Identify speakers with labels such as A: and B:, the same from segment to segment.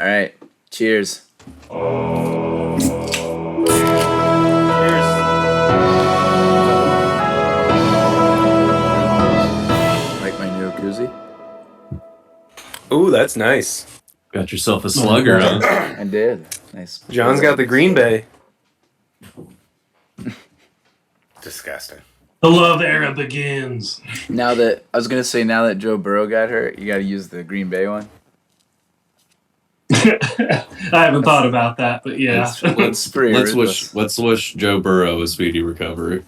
A: All right. Cheers. Like my new koozie?
B: Ooh, that's nice.
C: Got yourself a slugger, huh?
A: I did. Nice.
B: John's got the Green Bay.
D: Disgusting.
C: The love era begins.
A: Now that Joe Burrow got hurt, you got to use the Green Bay one.
C: I haven't thought about that, but yeah.
E: Let's wish Joe Burrow a speedy recovery.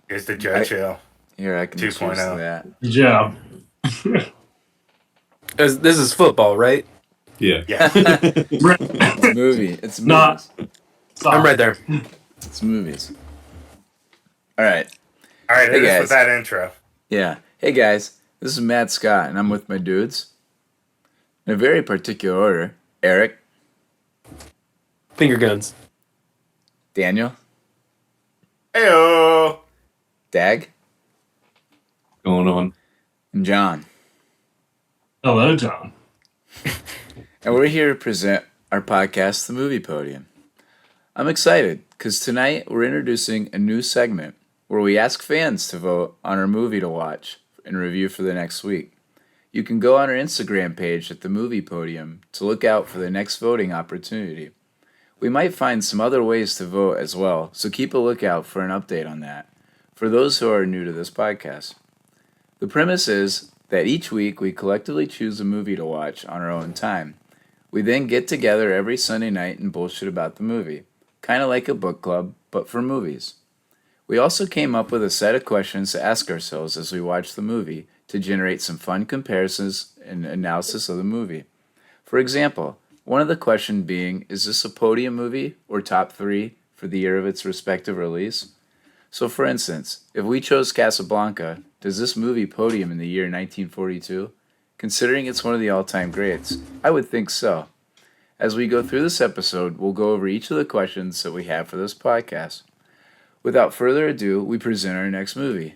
D: Here's the Joe Chill.
A: Here, I can choose
D: 2.0.
A: that.
C: Good job.
B: This is football, right?
E: Yeah.
A: It's a movie. It's movies.
C: Not.
B: I'm right there.
A: It's movies. All right.
D: All right,
A: Hey,
D: hit us
A: guys.
D: with that intro.
A: Yeah. Hey, guys. This is Matt Scott, and I'm with my dudes. In a very particular order. Eric.
B: Finger guns.
A: Daniel.
D: Heyo.
A: Dag.
E: Going on.
A: And John.
C: Hello, John.
A: And we're here to present our podcast, The Movie Podium. I'm excited because tonight we're introducing a new segment where we ask fans to vote on our movie to watch and review for the next week. You can go on our Instagram page at The Movie Podium to look out for the next voting opportunity. We might find some other ways to vote as well, so keep a lookout for an update on that for those who are new to this podcast. The premise is that each week we collectively choose a movie to watch on our own time. We then get together every Sunday night and bullshit about the movie, kind of like a book club, but for movies. We also came up with a set of questions to ask ourselves as we watch the movie to generate some fun comparisons and analysis of the movie. For example, one of the questions being, is this a podium movie or top 3 for the year of its respective release? So for instance, if we chose Casablanca, does this movie podium in the year 1942? Considering it's one of the all-time greats, I would think so. As we go through this episode, we'll go over each of the questions that we have for this podcast. Without further ado, we present our next movie.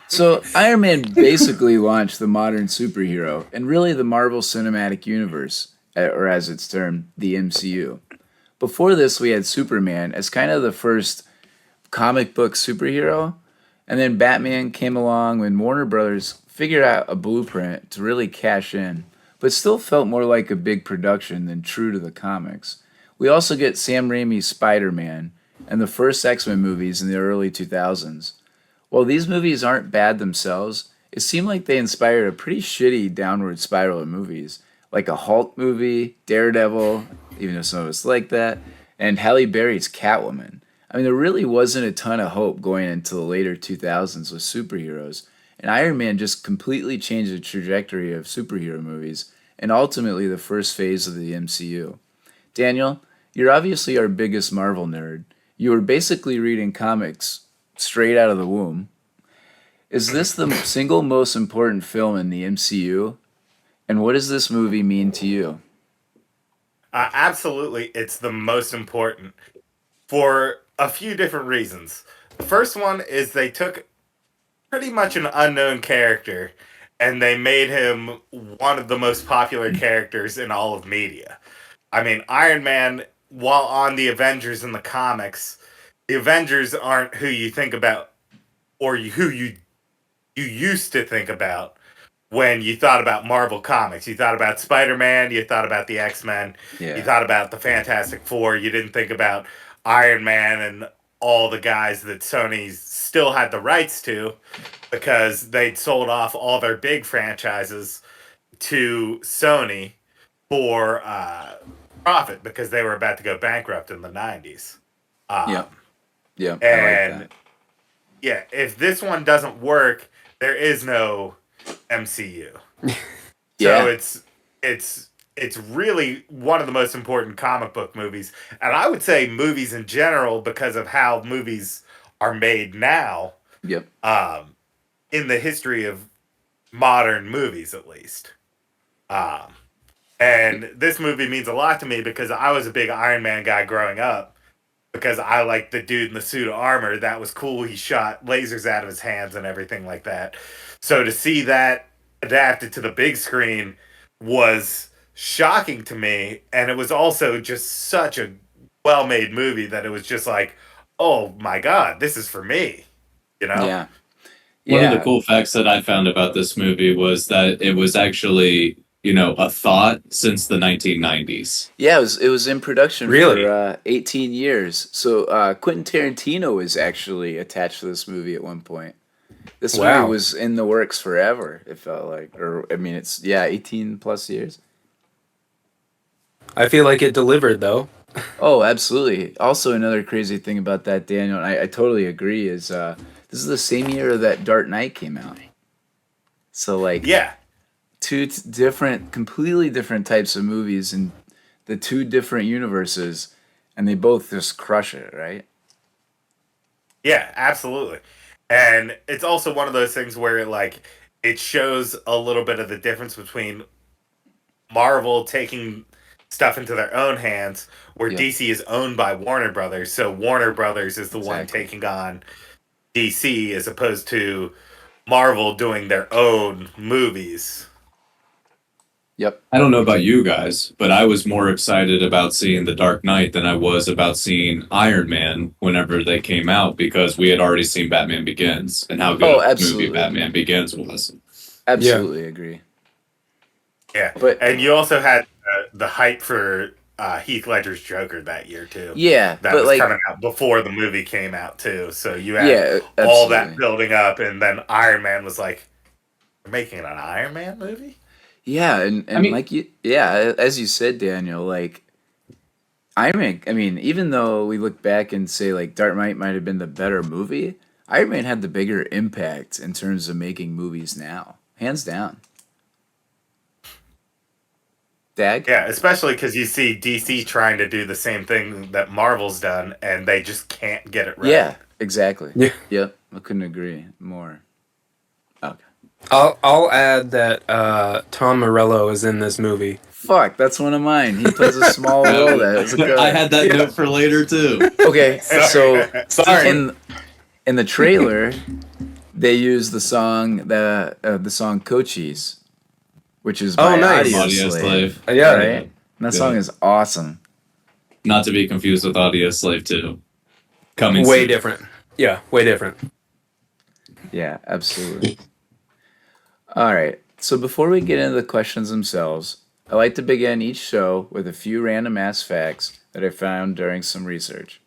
A: So, Iron Man basically launched the modern superhero, and really the Marvel Cinematic Universe, or as it's termed, the MCU. Before this, we had Superman as kind of the first comic book superhero, and then Batman came along when Warner Brothers figured out a blueprint to really cash in, but still felt more like a big production than true to the comics. We also get Sam Raimi's Spider-Man and the first X-Men movies in the early 2000s. While these movies aren't bad themselves, it seemed like they inspired a pretty shitty downward spiral of movies, like a Hulk movie, Daredevil, even though some of us like that, and Halle Berry's Catwoman. I mean, there really wasn't a ton of hope going into the later 2000s with superheroes, and Iron Man just completely changed the trajectory of superhero movies, and ultimately the first phase of the MCU. Daniel, you're obviously our biggest Marvel nerd. You were basically reading comics straight out of the womb. Is this the single most important film in the MCU? And what does this movie mean to you?
D: Absolutely, it's the most important for a few different reasons. The first one is they took pretty much an unknown character and they made him one of the most popular characters in all of media. I mean, Iron Man, while on the Avengers in the comics, the Avengers aren't who you think about or who you used to think about when you thought about Marvel Comics. You thought about Spider-Man, you thought about the X-Men,
A: Yeah.
D: you thought about the Fantastic Four, you didn't think about Iron Man and all the guys that Sony still had the rights to because they'd sold off all their big franchises to Sony for profit because they were about to go bankrupt in the 90s.
A: Yeah, I
D: And
A: like that.
D: yeah, if this one doesn't work, there is no MCU.
A: Yeah.
D: So it's really one of the most important comic book movies, and I would say movies in general because of how movies are made now.
A: Yep.
D: In the history of modern movies, at least. And this movie means a lot to me because I was a big Iron Man guy growing up. because I like the dude in the suit of armor. That was cool. He shot lasers out of his hands and everything like that. So to see that adapted to the big screen was shocking to me, and it was also just such a well-made movie that it was just like, oh my god, this is for me, you know?
A: Yeah.
E: One of the
A: Yeah.
E: cool facts that I found about this movie was that it was actually, a thought since the 1990s.
A: Yeah, it was in production
B: Really?
A: for 18 years. So Quentin Tarantino was actually attached to this movie at one point. This movie
B: Wow.
A: was in the works forever, it felt like. Or, I mean, it's, 18 plus years.
B: I feel like it delivered, though.
A: Oh, absolutely. Also, another crazy thing about that, Daniel, and I totally agree, is this is the same year that Dark Knight came out. So, like,
D: Yeah.
A: two different, completely different types of movies in the two different universes, and they both just crush it, right?
D: Yeah, absolutely. And it's also one of those things where like it shows a little bit of the difference between Marvel taking stuff into their own hands, where
A: Yep.
D: DC is owned by Warner Brothers. So Warner Brothers is the one
A: Exactly.
D: taking on DC as opposed to Marvel doing their own movies.
A: Yep.
E: I don't know about you guys, but I was more excited about seeing The Dark Knight than I was about seeing Iron Man whenever they came out, because we had already seen Batman Begins and how good
A: Oh,
E: a movie
A: absolutely.
E: Batman Begins was.
A: Absolutely agree.
D: Yeah.
A: But
D: And you also had the hype for Heath Ledger's Joker that year too.
A: yeah,
D: That
A: but
D: was
A: like,
D: coming out before the movie came out too. So you had
A: yeah,
D: all that
A: absolutely.
D: building up, and then Iron Man was like, "We're making an Iron Man movie?"
A: Yeah, and
E: I mean,
A: like you, yeah, as you said, Daniel, like Iron Man. I mean, even though we look back and say like Dark Knight might have been the better movie, Iron Man had the bigger impact in terms of making movies now, hands down. Dag?
D: Yeah, especially because you see DC trying to do the same thing that Marvel's done, and they just can't get it right.
A: Yeah, exactly.
B: Yeah.
A: Yep, I couldn't agree more. Okay.
B: I'll add that Tom Morello is in this movie.
A: Fuck, that's one of mine. He plays a small role. That's a good.
E: I had that note for later too.
A: Okay, so
B: Sorry.
A: in the trailer, they use the song "Cochise," which is by
B: nice.
A: Audio
E: Audio
A: Slave.
E: Slave.
B: Yeah.
A: Right? And that song is awesome.
E: Not to be confused with Audio Slave 2. Coming
B: Way
E: soon.
B: different. Yeah, way different.
A: Yeah, absolutely. All right. So before we get into the questions themselves, I like to begin each show with a few random ass facts that I found during some research.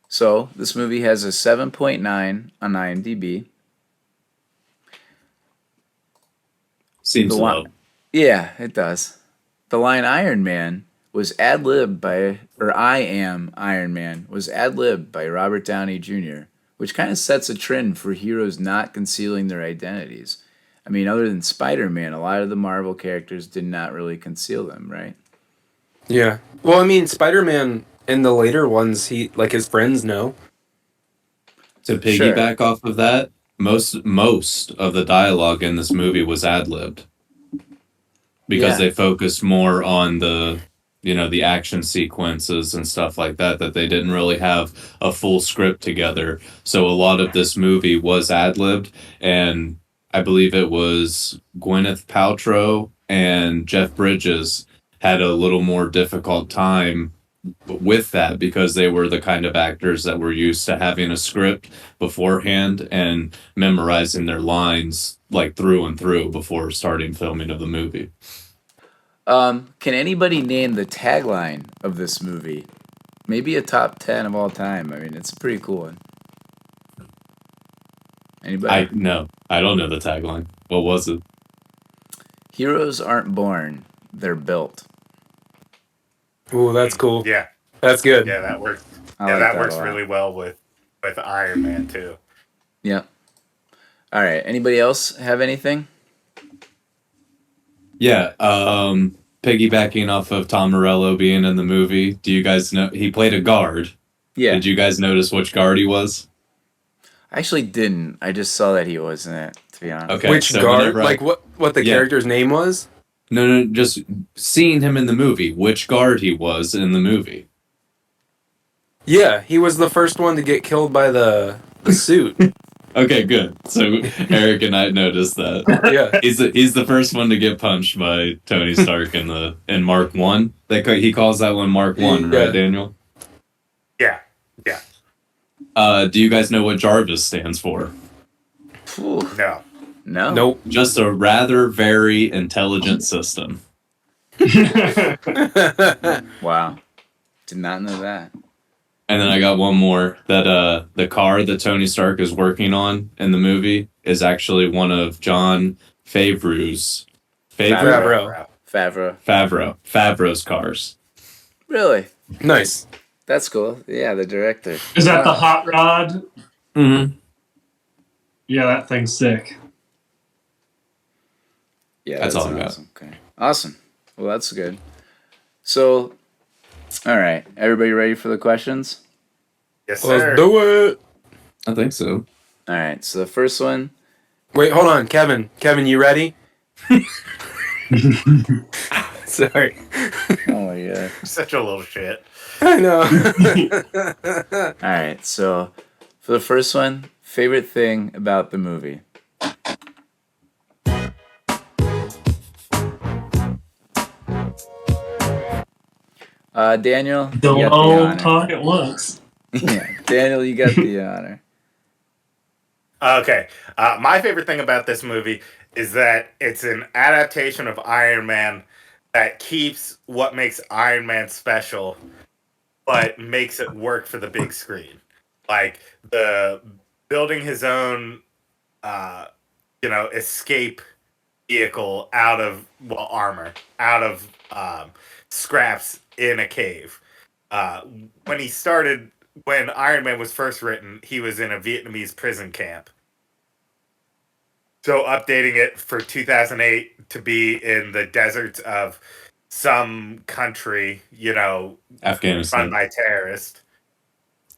A: So, this movie has a 7.9 on IMDb.
E: Seems
A: The
E: low.
A: one, yeah, it does. The line Iron Man was ad-libbed by, or I am Iron Man, was ad-libbed by Robert Downey Jr., which kind of sets a trend for heroes not concealing their identities. I mean, other than Spider-Man, a lot of the Marvel characters did not really conceal them, right?
B: Yeah. Well, I mean, Spider-Man in the later ones, his friends know.
E: To piggyback off of that, most of the dialogue in this movie was ad-libbed. Because
A: Yeah.
E: they focused more on the the action sequences and stuff like that they didn't really have a full script together. So a lot of this movie was ad-libbed, and I believe it was Gwyneth Paltrow and Jeff Bridges had a little more difficult time with that, because they were the kind of actors that were used to having a script beforehand and memorizing their lines like through and through before starting filming of the movie.
A: Can anybody name the tagline of this movie? Maybe a top 10 of all time. I mean, it's a pretty cool one. Anybody?
E: I don't know the tagline. What was it?
A: Heroes aren't born, they're built.
B: Ooh, that's cool.
D: Yeah,
B: That's good.
D: yeah, that works.
A: I
D: Yeah,
A: like
D: that
A: a
D: works
A: lot.
D: really well with Iron Man too.
A: Yep. All right. Anybody else have anything?
E: Yeah, piggybacking off of Tom Morello being in the movie, do you guys know he played a guard?
A: Yeah.
E: Did you guys notice which guard he was?
A: I actually didn't. I just saw that he was in it, to be honest.
E: Okay.
B: Which
E: so
B: guard?
E: whenever
B: Like what the
E: Yeah.
B: character's name was?
E: No, just seeing him in the movie, which guard he was in the movie.
B: Yeah, he was the first one to get killed by the suit.
E: Okay, good. So Eric and I noticed that.
B: Yeah.
E: He's the first one to get punched by Tony Stark in Mark 1. He calls that one Mark 1,
B: Yeah.
E: right, Daniel?
D: Yeah.
E: Do you guys know what Jarvis stands for?
A: Phew.
D: No.
A: No.
B: Nope.
E: Just a rather very intelligent system.
A: Wow. Did not know that.
E: And then I got one more that the car that Tony Stark is working on in the movie is actually one of John Favreau's Favreau's cars.
A: Really?
B: Nice.
A: That's cool. Yeah, the director.
C: Is that the hot rod?
E: Mm-hmm.
C: Yeah, that thing's sick.
A: Yeah,
E: That's all I got.
A: awesome. Okay. Awesome. Well, that's good. So, all right. Everybody ready for the questions?
D: Yes, sir.
B: Let's do it.
E: I think so.
A: All right. So the first one.
B: Wait, hold on, Kevin. Kevin, you ready? Sorry.
A: Oh my god.
D: Such a little shit.
B: I know.
A: All right. So for the first one, favorite thing about the movie. Daniel, you
C: Don't
A: got the
C: all
A: honor.
C: talk at once.
A: Yeah, Daniel, you got the honor.
D: Okay. My favorite thing about this movie is that it's an adaptation of Iron Man that keeps what makes Iron Man special, but makes it work for the big screen. Like the building his own, escape vehicle out of armor, out of scraps in a cave. When Iron Man was first written, he was in a Vietnamese prison camp. So updating it for 2008 to be in the deserts of some country,
E: Afghanistan.
D: run by terrorists.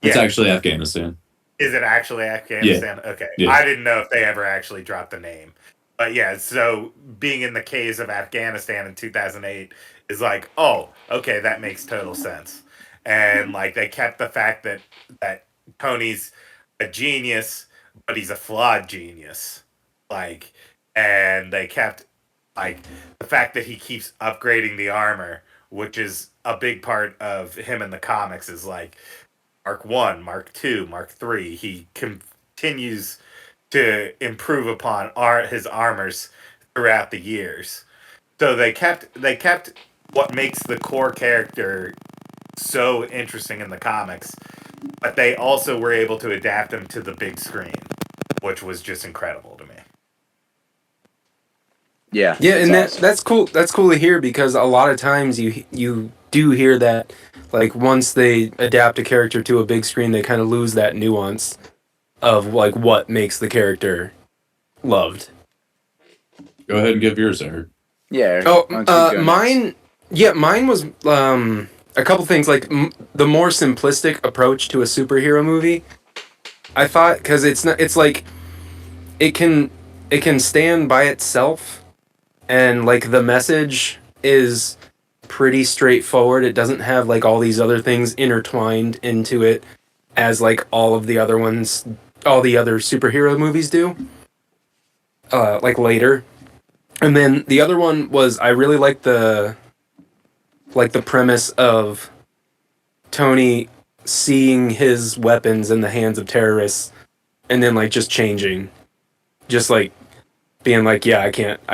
E: It's
D: Yeah.
E: actually Afghanistan.
D: Is it actually Afghanistan? Okay.
E: Yeah.
D: I didn't know if they ever actually dropped the name. But yeah, so being in the caves of Afghanistan in 2008 is like, oh, okay, that makes total sense. And like they kept the fact that Tony's a genius, but he's a flawed genius. Like, and they kept like the fact that he keeps upgrading the armor, which is a big part of him in the comics, is like Mark 1, Mark 2, Mark 3. He continues to improve upon his armors throughout the years. So they kept what makes the core character so interesting in the comics, but they also were able to adapt him to the big screen, which was just incredible to me.
A: Yeah.
B: Yeah, and
A: awesome.
B: that's cool. That's cool to hear because a lot of times you do hear that, like once they adapt a character to a big screen, they kind of lose that nuance of like what makes the character loved.
E: Go ahead and give yours, Eric.
A: Yeah. Eric, why don't you go next?
B: Mine. Yeah, mine was a couple things like the more simplistic approach to a superhero movie. I thought because it's like it can stand by itself. And like the message is pretty straightforward. It doesn't have like all these other things intertwined into it as like all the other superhero movies do. Like later. And then the other one was I really liked the premise of Tony seeing his weapons in the hands of terrorists and then like just changing. Just like being like, yeah, I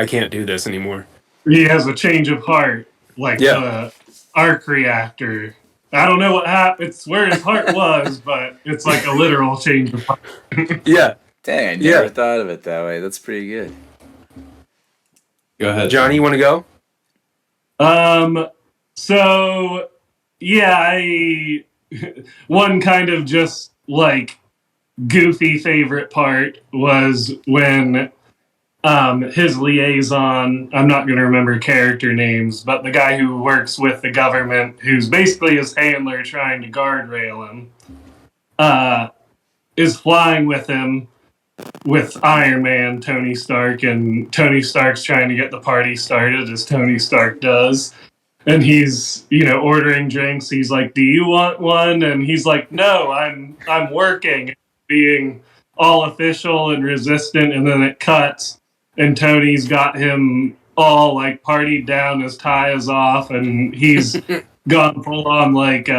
B: can't do this anymore.
C: He has a change of heart, like the arc reactor. I don't know what happened. It's where his heart was, but it's like a literal change of heart.
B: Yeah.
A: Dang, I never thought of it that way. That's pretty good.
E: Go ahead,
B: Johnny, you want to go?
C: So yeah, one kind of just like goofy favorite part was when his liaison, I'm not going to remember character names, but the guy who works with the government, who's basically his handler trying to guardrail him, is flying with him, with Iron Man, Tony Stark, and Tony Stark's trying to get the party started as Tony Stark does. And he's, ordering drinks. He's like, "Do you want one?" And he's like, "No, I'm working," being all official and resistant. And then it cuts, and Tony's got him all like partied down. His tie is off, and he's gone full on like.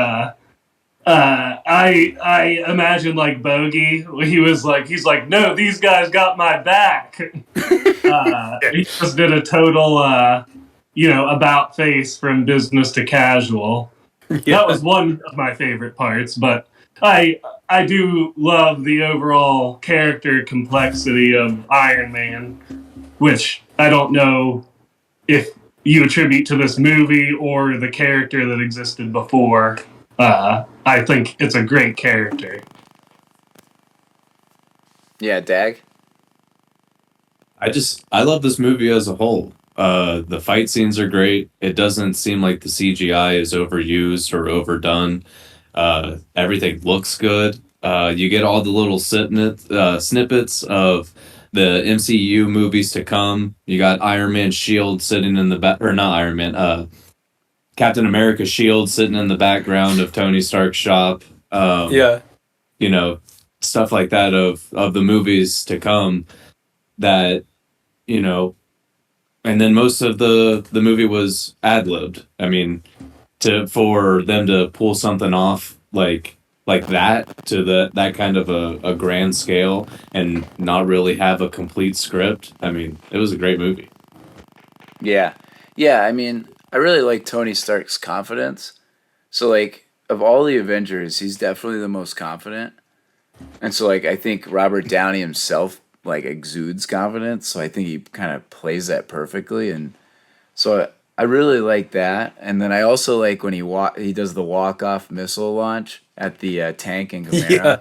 C: I imagine like Bogey. He's like, "No, these guys got my back." He just did a total, about face from business to casual.
B: Yeah.
C: That was one of my favorite parts, but I do love the overall character complexity of Iron Man, which I don't know if you attribute to this movie or the character that existed before. I think it's a great character.
A: Yeah, Dag?
E: I love this movie as a whole. The fight scenes are great. It doesn't seem like the CGI is overused or overdone. Everything looks good. You get all the little snippets of the MCU movies to come. You got Iron Man's shield sitting in the back, or not Iron Man, Captain America's shield sitting in the background of Tony Stark's shop.
B: Yeah.
E: Stuff like that of the movies to come that, and then most of the movie was ad-libbed. I mean, for them to pull something off like that to that kind of a grand scale and not really have a complete script. I mean, it was a great movie.
A: Yeah. Yeah, I mean, I really like Tony Stark's confidence. So, like, of all the Avengers, he's definitely the most confident. And so, like, I think Robert Downey himself, like, exudes confidence. So I think he kind of plays that perfectly. And so I really like that. And then I also like when he does the walk-off missile launch at the tank in Gamera.
B: Yeah.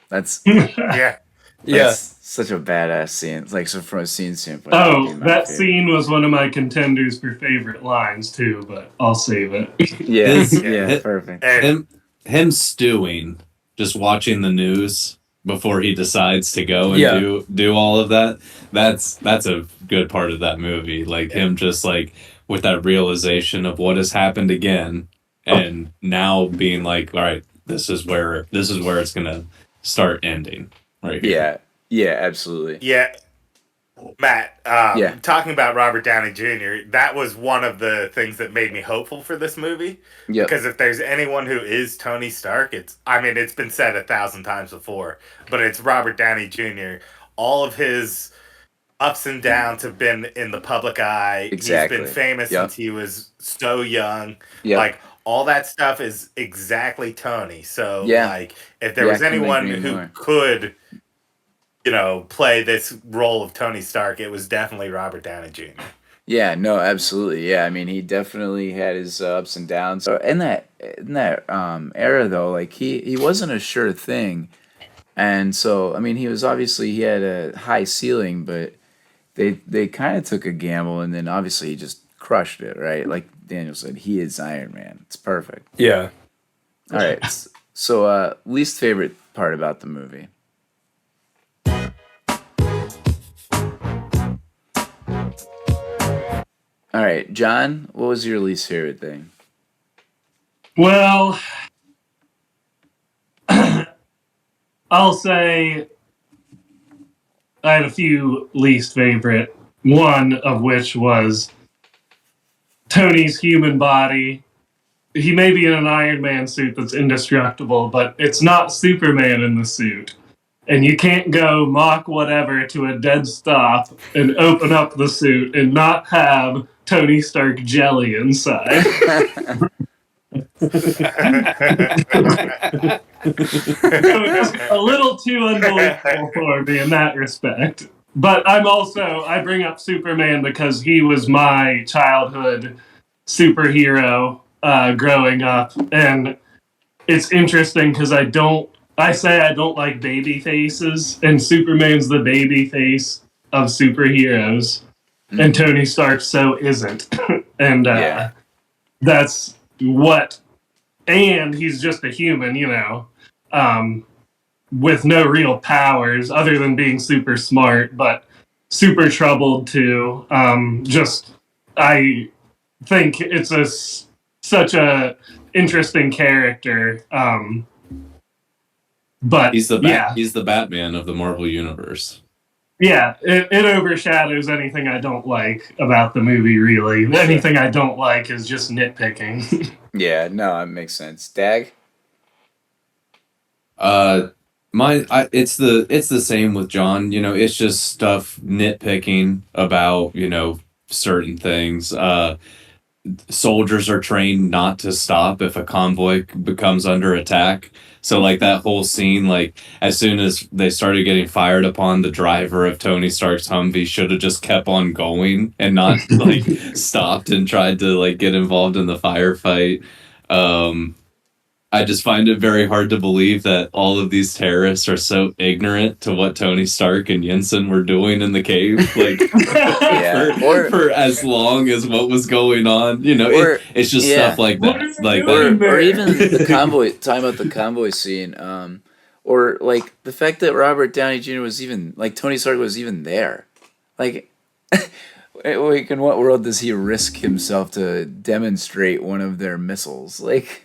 A: That's
D: Yeah.
B: Yeah.
A: such a badass scene. It's like, so from a scene standpoint. that'd be
C: Oh,
A: my
C: that
A: favorite.
C: scene was one of my contenders for favorite lines too, but I'll save it.
A: Yeah,
D: Yeah.
A: yeah, perfect.
D: And
E: Him stewing, just watching the news before he decides to go and
B: Yeah.
E: do all of that. That's a good part of that movie. Like him just like with that realization of what has happened again, and now being like, all right, this is where it's gonna start ending right here.
A: Yeah, absolutely.
D: yeah, Matt,
A: Yeah.
D: talking about Robert Downey Jr., that was one of the things that made me hopeful for this movie.
A: Yep.
D: Because if there's anyone who is Tony Stark, it's been said 1,000 times before, but it's Robert Downey Jr. All of his ups and downs have been in the public eye.
A: Exactly.
D: He's been famous
A: Yep.
D: since he was so young.
A: Yep.
D: Like, all that stuff is exactly Tony. So,
A: Yeah.
D: like, if there
A: Yeah,
D: was
A: couldn't
D: anyone
A: agree
D: who
A: more.
D: could, play this role of Tony Stark, it was definitely Robert Downey Jr.
A: Yeah, no, absolutely. Yeah, I mean, he definitely had his ups and downs. So in that era though, like he wasn't a sure thing, and so I mean, he had a high ceiling, but they kind of took a gamble, and then obviously he just crushed it, right? Like Daniel said, he is Iron Man. It's perfect.
B: Yeah.
A: All right, so least favorite part about the movie. All right, John, what was your least favorite thing?
C: Well, I'll say I had a few least favorite, one of which was Tony's human body. He may be in an Iron Man suit that's indestructible, but it's not Superman in the suit. And you can't go Mach whatever to a dead stop and open up the suit and not have Tony Stark jelly inside. It was a little too unbelievable for me in that respect. But I bring up Superman because he was my childhood superhero growing up. And it's interesting because I don't like baby faces, and Superman's the baby face of superheroes, and Tony Stark so isn't. And
A: Yeah.
C: that's what, and he's just a human, with no real powers other than being super smart, but super troubled too. Just I think it's such a interesting character. But
E: He's the
C: yeah,
E: he's the Batman of the Marvel universe.
C: yeah, it overshadows anything I don't like about the movie. Really, anything I don't like is just nitpicking.
A: Yeah, no, it makes sense. Dag?
E: It's the same with John. You know, it's just stuff nitpicking about, you know, certain things. Soldiers are trained not to stop if a convoy becomes under attack. So like that whole scene, like as soon as they started getting fired upon, the driver of Tony Stark's Humvee should have just kept on going and not like stopped and tried to like get involved in the firefight. I just find it very hard to believe that all of these terrorists are so ignorant to what Tony Stark and Jensen were doing in the cave, like
A: Yeah.
E: for as long as what was going on. You know, it's just
A: yeah.
E: stuff like that. Like
A: Or even the convoy, talking about the convoy scene, or like the fact that Robert Downey Jr. was even, like Tony Stark was even there. Like, like in what world does he risk himself to demonstrate one of their missiles? Like,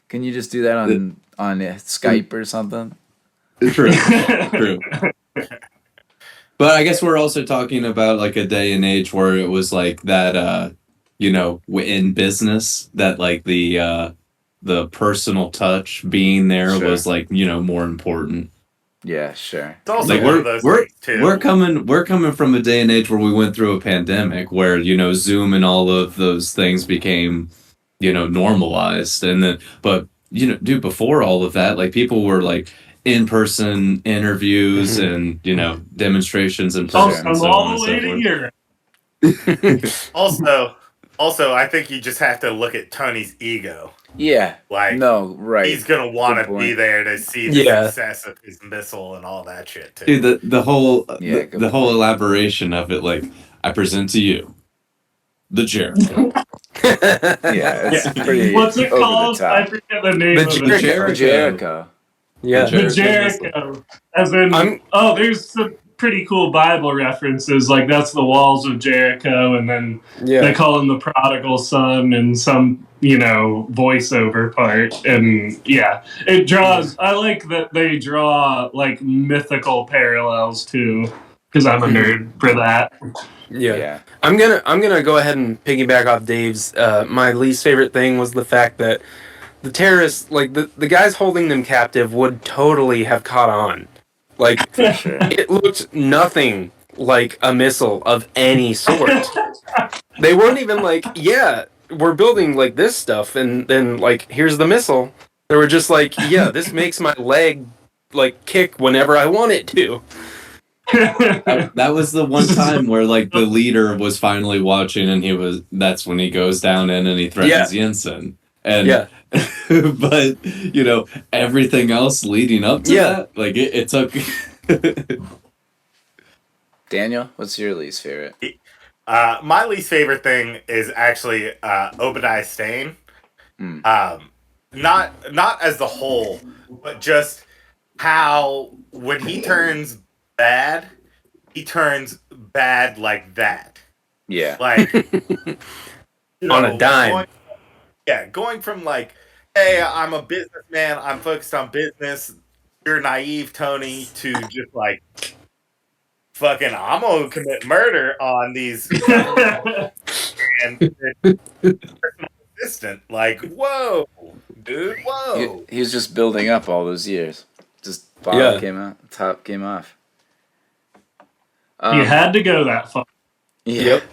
A: can you just do that on Skype or something?
E: True, true. But I guess we're also talking about like a day and age where it was like that, you know, in business, that like the personal touch being there
A: Sure.
E: was like, you know, more important.
A: Yeah, sure.
D: It's also
E: Like
D: one of those things too.
E: we're coming from a day and age where we went through a pandemic where, you know, Zoom and all of those things became, you know, normalized. And then, but, you know, dude, before all of that, like people were like in-person interviews and, you know, demonstrations in person.
C: I'm
E: and so
C: all
E: on
C: the
E: and
C: way
E: so
C: to
E: forth.
C: Europe.
D: Also, I think you just have to look at Tony's ego.
A: Yeah.
D: Like,
A: no, right.
D: he's gonna want
A: Good
D: to be
A: point.
D: there to see the
B: Yeah.
D: success of his missile and all that shit too.
E: Dude, the whole
A: Yeah,
E: the whole elaboration of it, like, I present to you the Jericho.
A: Yeah, it's pretty
C: What's it
A: over
C: called?
A: the
C: I
A: top.
C: forget the name
B: The
C: of
E: The
C: it.
E: Jericho.
A: Jericho.
B: Yeah.
E: The
C: The Jericho. As in, there's some pretty cool Bible references. Like, that's the walls of Jericho, and then they
B: Yeah.
C: call him the prodigal son in some, you know, voiceover part. And yeah, it draws, I like that they draw, like, mythical parallels too, because I'm a nerd for that.
B: Yeah.
A: Yeah.
B: I'm gonna go ahead and piggyback off Dave's. My least favorite thing was the fact that the terrorists, like the guys holding them captive, would totally have caught on. Like,
A: For sure.
B: it looked nothing like a missile of any sort. They weren't even like, yeah, we're building like this stuff, and then like here's the missile. They were just like, yeah, this makes my leg like kick whenever I want it to.
E: That was the one time where like the leader was finally watching, and that's when he goes down in and he threatens Jensen. And
B: Yeah.
E: but you know, everything else leading up to that, like it took
A: Daniel, what's your least favorite?
D: My least favorite thing is actually Obadiah Stane. Not as the whole, but just how when he turns bad, he turns bad like that.
A: Yeah.
D: Like, you
B: On a dime.
D: Going from like, hey, I'm a businessman, I'm focused on business, you're naive, Tony, to just like, fucking, I'm gonna commit murder on these and personal assistant. Like, whoa, dude, whoa.
A: He was just building up all those years. Just
B: Yeah.
A: came out, top came off.
C: You had to go that far.
A: Yeah.
B: Yep.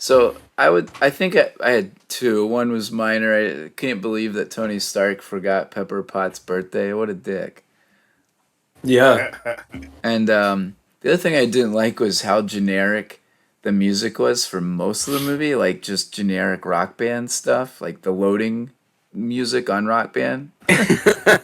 A: So I think I had two. One was minor. I can't believe that Tony Stark forgot Pepper Potts' birthday. What a dick.
B: Yeah.
A: And the other thing I didn't like was how generic the music was for most of the movie, like just generic Rock Band stuff, like the loading music on Rock Band.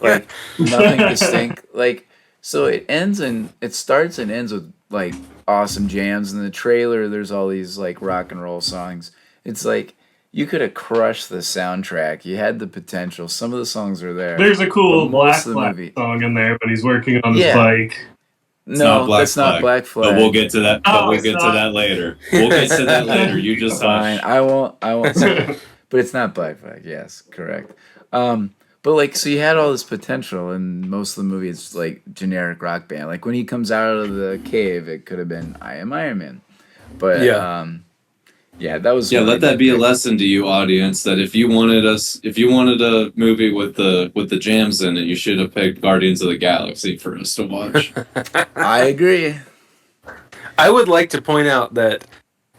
A: Like nothing distinct. Like, so it starts and ends with like awesome jams. In the trailer there's all these like rock and roll songs. It's like you could have crushed the soundtrack. You had the potential. Some of the songs are there.
C: There's a cool
A: But
C: Black
A: most of the
C: Flag
A: movie-
C: song in there, but he's working on his
A: Yeah.
C: bike.
A: No, that's not Black Flag.
E: But we'll get to that. But
C: Oh,
E: we'll
C: it's
E: get to
C: not?
E: that later. We'll get to that later. You just
A: Fine.
E: hush.
A: I won't say it. But it's not Black Flag. Yes, correct. But like, so you had all this potential, and most of the movie is like generic rock band. Like when he comes out of the cave, it could have been "I Am Iron Man," but yeah, that was
E: Yeah,
A: really
E: let that be a
A: pick.
E: lesson to you, audience. That if you wanted a movie with the jams in it, you should have picked Guardians of the Galaxy for us to watch.
A: I agree.
B: I would like to point out that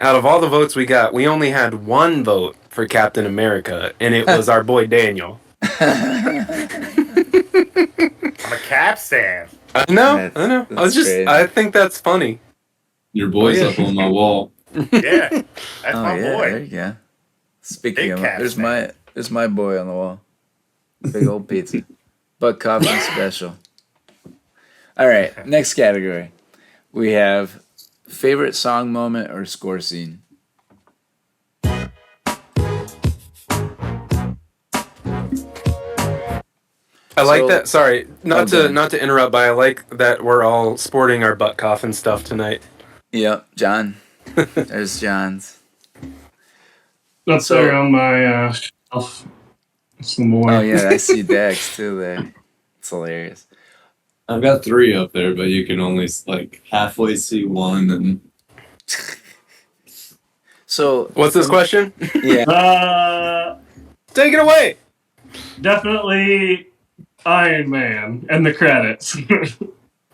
B: out of all the votes we got, we only had one vote for Captain America, and it was our boy Daniel.
D: I'm a Cap stan.
B: I know.
A: That's great.
B: I think that's funny.
E: Your boy's
B: Yeah.
E: up on my wall.
D: Yeah, that's
A: Oh
D: my
A: yeah, there
D: boy.
A: you go. Speaking
D: Big
A: of,
D: Cat
A: there's my boy on the wall. Big old pizza, but coffee special. All right, next category. We have favorite song moment or score scene.
B: I like
A: So-
B: that. Sorry, not
A: Okay.
B: to interrupt, but I like that we're all sporting our butt coffin stuff tonight.
A: Yep, John. There's John's.
C: That's
A: So-
C: there on my shelf. Some more.
A: Oh yeah, I see Dax too there. It's hilarious.
E: I've got 3 up there, but you can only like halfway see one. And
A: So
B: What's this question?
A: yeah,
B: Take it away.
C: Definitely Iron Man and the credits.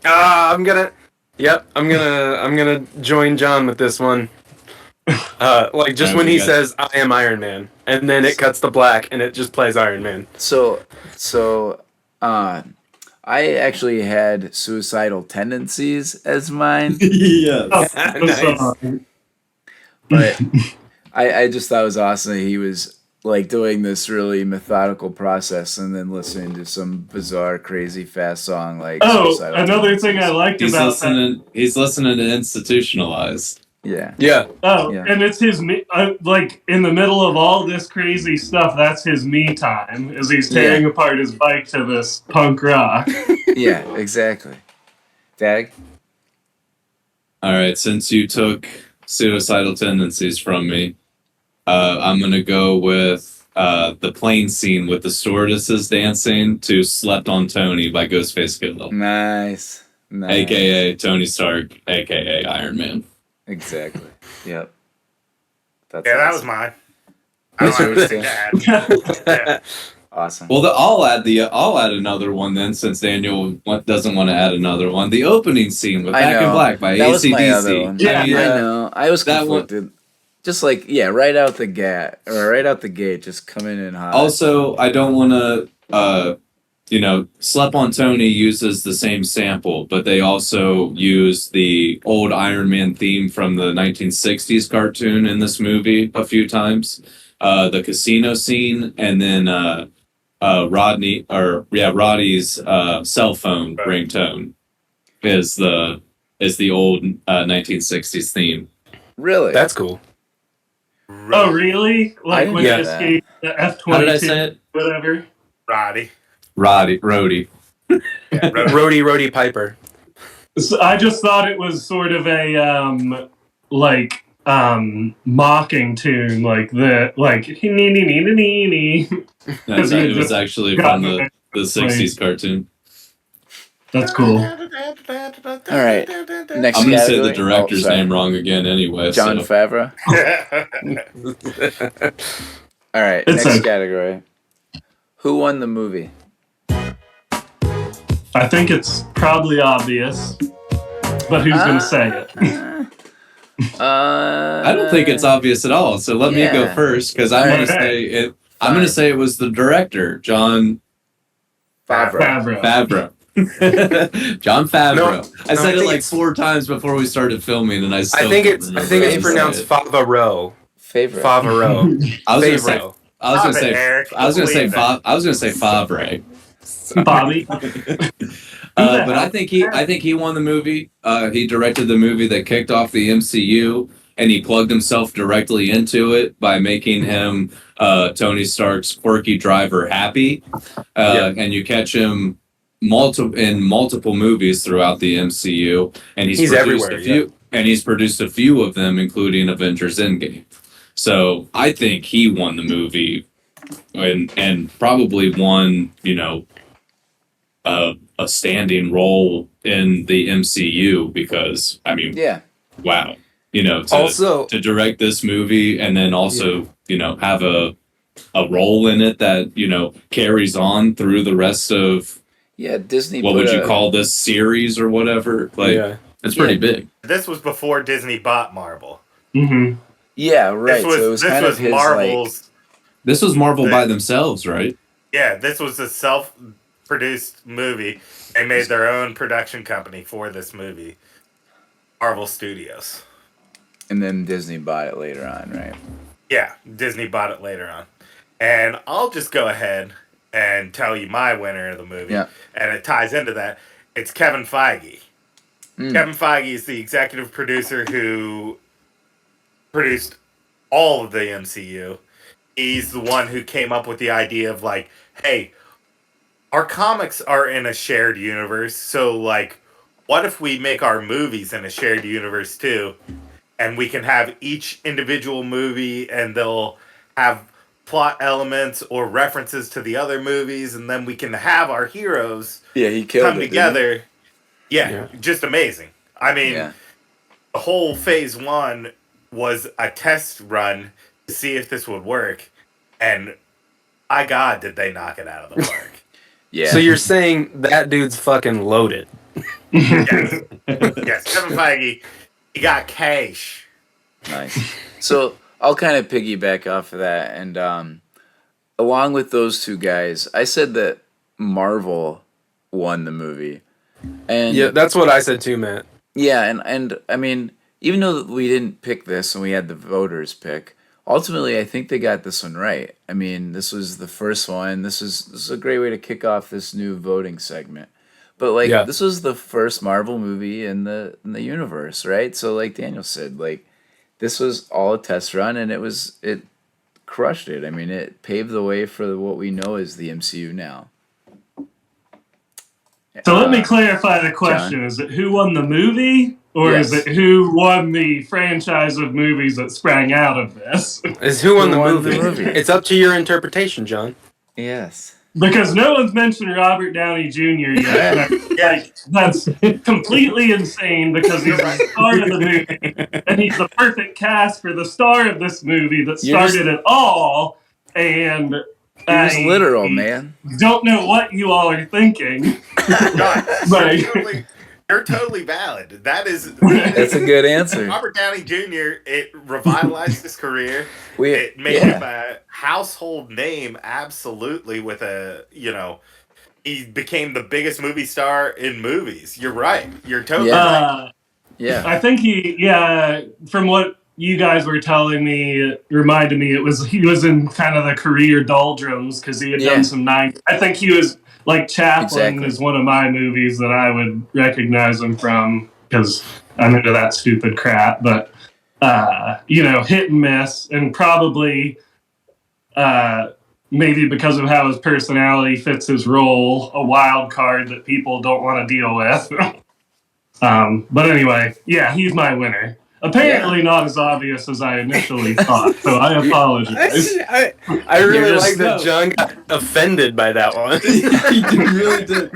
B: I'm gonna join John with this one. Like just
E: Yeah,
B: when
E: we
B: he
E: got-
B: says "I am Iron Man," and then it cuts to black, and it just plays Iron Man.
A: so I actually had suicidal tendencies as mine,
E: yes.
B: Nice.
A: but I just thought it was awesome that he was like doing this really methodical process and then listening to some bizarre, crazy, fast song like
C: Oh,
A: Suicidal
C: another thing I
A: Tendencies.
C: liked
E: He's
C: about that.
E: listening. He's listening to Institutionalized.
A: Yeah.
B: Yeah.
C: Oh,
A: Yeah.
C: and it's his like in the middle of all this crazy stuff. That's his me time as he's tearing apart his bike to this punk rock.
A: Yeah, exactly. Dag?
E: All right, since you took suicidal tendencies from me, I'm gonna go with the plane scene with the stewardesses dancing to "Slept on Tony" by Ghostface Killah,
A: Nice.
E: aka Tony Stark, aka Iron Man.
A: Exactly. Yep. That's
D: Yeah, that was
A: awesome.
D: mine.
A: What's
D: I don't
A: yours,
D: have anything to add. Yeah.
A: Awesome.
E: Well, I'll add another one then, since Daniel doesn't want to add another one. The opening scene with
A: I
E: "Back in
A: know.
E: Black" by
A: That was my other
E: AC/DC.
A: one.
C: Yeah.
E: I mean,
A: I know. I was
E: that one-
A: conflicted. Just like, yeah, right out the gate, just coming in hot.
E: Also, I don't want to, "Slept on Tony" uses the same sample, but they also use the old Iron Man theme from the 1960s cartoon in this movie a few times. The casino scene, and then Roddy's cell phone ringtone is the old 1960s theme.
A: Really?
B: That's cool.
C: Oh, really? Like
A: didn't
C: when
A: know
C: he
A: that.
C: escaped the
E: How did I
C: F-22,
E: say it?
C: whatever.
D: Roddy.
E: Rhodey.
D: Yeah, Roddy.
B: Roddy Piper.
C: So I just thought it was sort of a mocking tune, like the nee.
E: That's,
C: he
E: it
C: had
E: was
C: just
E: actually
C: gotten
E: from the 60s cartoon.
C: That's cool.
A: All right. Next
E: I'm going to say
A: category?
E: the director's
A: sorry.
E: name wrong again anyway.
A: John
E: so.
A: Favreau. All right.
C: It's
A: next
C: okay.
A: category. Who won the movie?
C: I think it's probably obvious, but who's going to say it?
E: I don't think it's obvious at all. So let me go
A: Yeah.
E: first, because I'm going to
C: Okay.
E: say it. I'm going to say it was the director, John
A: Favreau.
C: Favreau.
E: Favreau. John Favreau.
B: No,
E: I said
B: I
E: it
B: think
E: like
B: it's-
E: 4 times before we started filming, and I still
B: I think
E: don't
B: it's
E: remember how to
B: pronounced
E: say it.
B: Favreau.
A: Favorite.
B: Favreau.
E: I was going to say.
B: Favreau.
E: I was going to
D: Stop it,
E: say.
D: Eric.
E: I was going to say.
D: Believe it.
E: I was going to say Favre.
C: Bobby.
E: But I think he won the movie. He directed the movie that kicked off the MCU, and he plugged himself directly into it by making him Tony Stark's quirky driver Happy. And you catch him in multiple movies throughout the MCU, and he's produced
B: everywhere.
E: a few, and he's produced a few of them, including Avengers Endgame. So I think he won the movie, and probably won, a standing role in the MCU because, I mean, wow, to direct this movie and then also, have a role in it that, carries on through the rest of,
A: Disney.
E: What would you call this series or whatever? It's pretty big.
D: This was before Disney bought Marvel.
C: Mm-hmm.
A: Yeah, right.
D: This was Marvel's.
E: This was Marvel by themselves, right?
D: Yeah, this was a self-produced movie. They made their own production company for this movie, Marvel Studios.
A: And then Disney bought it later on, right?
D: Yeah, Disney bought it later on. And I'll just go ahead and tell you my winner of the movie.
A: Yeah.
D: And it ties into that. It's Kevin Feige. Kevin Feige is the executive producer who produced all of the MCU. He's the one who came up with the idea of hey, our comics are in a shared universe, so what if we make our movies in a shared universe too? And we can have each individual movie and they'll have plot elements or references to the other movies, and then we can have our heroes
A: he killed
D: come together. Yeah, just amazing. I mean, the whole phase 1 was a test run to see if this would work, and by God, did they knock it out of the park.
B: So you're saying that dude's fucking loaded?
D: Yes. Kevin Feige, he got cash.
A: Nice. So I'll kind of piggyback off of that, and along with those two guys, I said that Marvel won the movie. And
B: that's what I said too, Matt.
A: Yeah, and I mean, even though we didn't pick this and we had the voters pick, ultimately I think they got this one right. I mean, this was the first one. This is a great way to kick off this new voting segment. But this was the first Marvel movie in the universe, right? So like Daniel said, this was all a test run, and it crushed it. I mean, it paved the way for what we know as the MCU now.
C: So let me clarify the question. John? Is it who won the movie, or is it who won the franchise of movies that sprang out of this?
B: It's who won the movie. It's up to your interpretation, John.
A: Yes.
C: Because no one's mentioned Robert Downey Jr. yet. That's completely insane because he's the star of the movie. And he's the perfect cast for the star of this movie that started it all. And
A: he was literal, man.
C: Don't know what you all are thinking.
D: You're totally valid. That's
A: a good answer.
D: Robert Downey Jr., it revitalized his career. It made him a household name, absolutely, with he became the biggest movie star in movies. You're right. You're totally right.
C: I think from what you guys were telling me, it reminded me he was in kind of the career doldrums because he had done some I think he was Chaplin is one of my movies that I would recognize him from because I'm into that stupid crap. But hit and miss, and probably maybe because of how his personality fits his role, a wild card that people don't want to deal with. But anyway, he's my winner. Apparently not as obvious as I initially thought, so I apologize.
B: I really like that John got offended by that one.
E: He really did.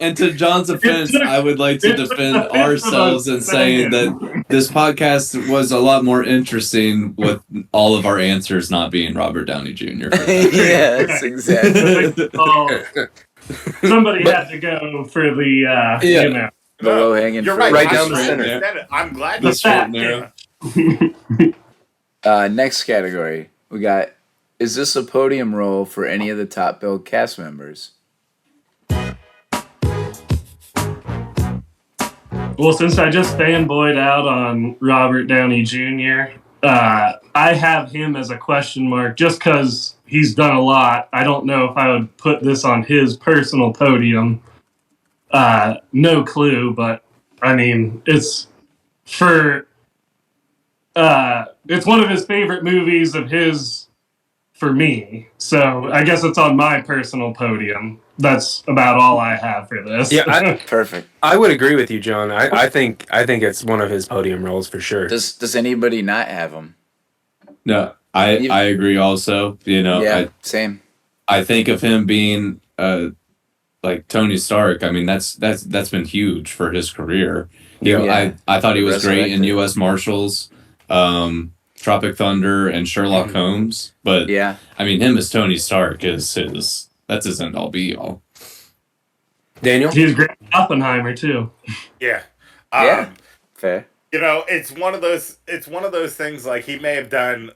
E: And to John's offense, I would like to defend ourselves in saying that this podcast was a lot more interesting with all of our answers not being Robert Downey Jr.
A: Yes, exactly.
C: Somebody had to go for the
A: the low hanging fruit.
B: Right down the center.
D: I'm glad
C: the fat.
A: Next category, we got: is this a podium role for any of the top billed cast members?
C: Well, since I just fanboyed out on Robert Downey Jr., I have him as a question mark just because he's done a lot. I don't know if I would put this on his personal podium. No clue, but I mean, it's for it's one of his favorite movies of his for me. So I guess it's on my personal podium. That's about all I have for this.
B: Yeah,
A: Perfect.
B: I would agree with you, John. I think it's one of his podium roles for sure.
A: Does anybody not have him?
E: No, I agree also.
A: Yeah, same.
E: I think of him being like Tony Stark. I mean, that's been huge for his career. I thought he was great in U.S. Marshals, Tropic Thunder, and Sherlock Holmes. But
A: yeah,
E: I mean, him as Tony Stark that's his end all be all.
B: Daniel,
C: he's great in Oppenheimer too.
D: Yeah.
A: Yeah. Fair.
D: It's one of those things, like, he may have done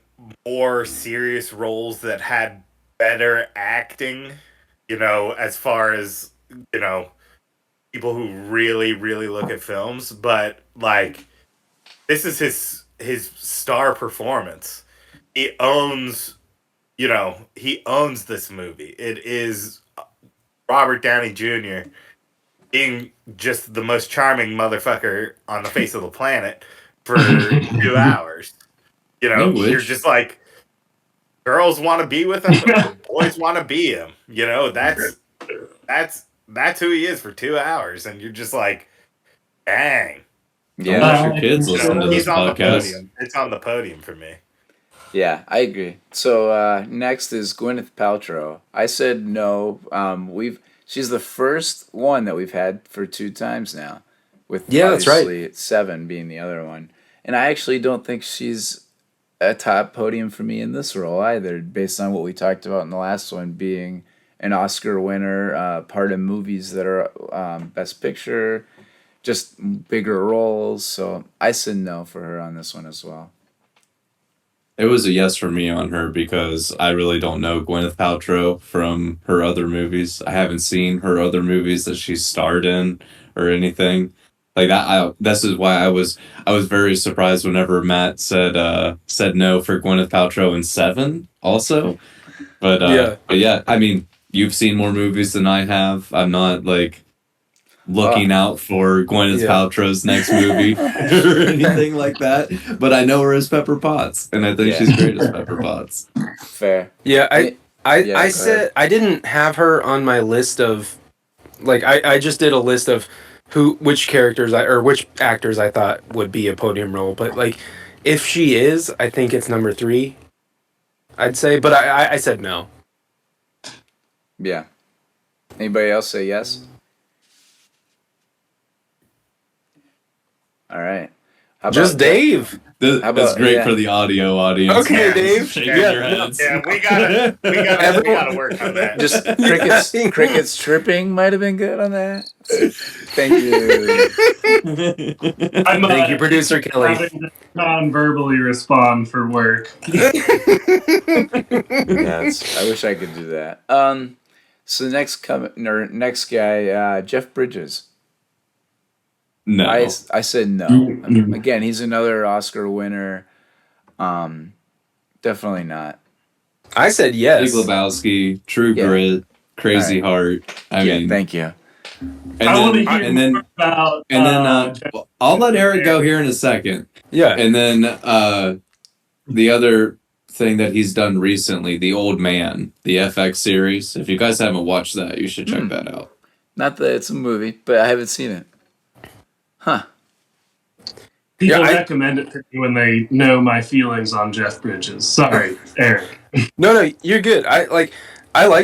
D: more serious roles that had better acting, as far as, people who really, really look at films, but, like, this is his star performance. He owns this movie. It is Robert Downey Jr. being just the most charming motherfucker on the face of the planet for 2 hours. You're just like, girls want to be with him, boys want to be him. That's who he is for 2 hours, and you're just like, dang.
E: Yeah, let your kids listen to this
D: He's on
E: podcast.
D: the podium. It's on the podium for me.
A: Yeah, I agree. So next is Gwyneth Paltrow. I said no. She's the first one that we've had for 2 times now, with
B: that's right.
A: obviously 7 being the other one. And I actually don't think she's a top podium for me in this role either, based on what we talked about in the last one, being an Oscar winner, part of movies that are Best Picture, just bigger roles. So I said no for her on this one as well.
E: It was a yes for me on her because I really don't know Gwyneth Paltrow from her other movies. I haven't seen her other movies that she's starred in or anything like that. This is why I was very surprised whenever Matt said no for Gwyneth Paltrow in 7 also. But yeah, I mean, you've seen more movies than I have. I'm not like looking out for Gwyneth Paltrow's next movie or anything like that. But I know her as Pepper Potts, and I think she's great as Pepper Potts.
A: Fair.
B: Yeah, I said I didn't have her on my list of, like, I just did a list of which characters which actors I thought would be a podium role. But, like, if she is, I think it's number 3, I'd say. But I said no.
A: Yeah. Anybody else say yes? All right. How about
B: Just Dave.
E: That's great for the audio audience.
B: Okay, Dave.
E: Shaking your heads.
D: Yeah, we gotta work on that.
A: Just crickets chirping might have been good on that. Thank you.
B: Thank you, producer Kelly.
C: Having to non-verbally respond for work.
A: Yes, I wish I could do that. So next guy, Jeff Bridges.
E: No.
A: I said no. Again, he's another Oscar winner. Definitely not.
B: I said yes.
E: Big Lebowski, True Grit, Crazy Heart. I mean,
A: thank you.
E: And then I'll let Eric go here in a second.
B: Yeah.
E: And then the other thing that he's done recently, The Old Man, the FX series. If you guys haven't watched that, you should check that out.
A: Not that it's a movie, but I haven't seen it. Huh.
C: People recommend it to me when they know my feelings on Jeff Bridges. Sorry, Eric.
B: No, you're good. I like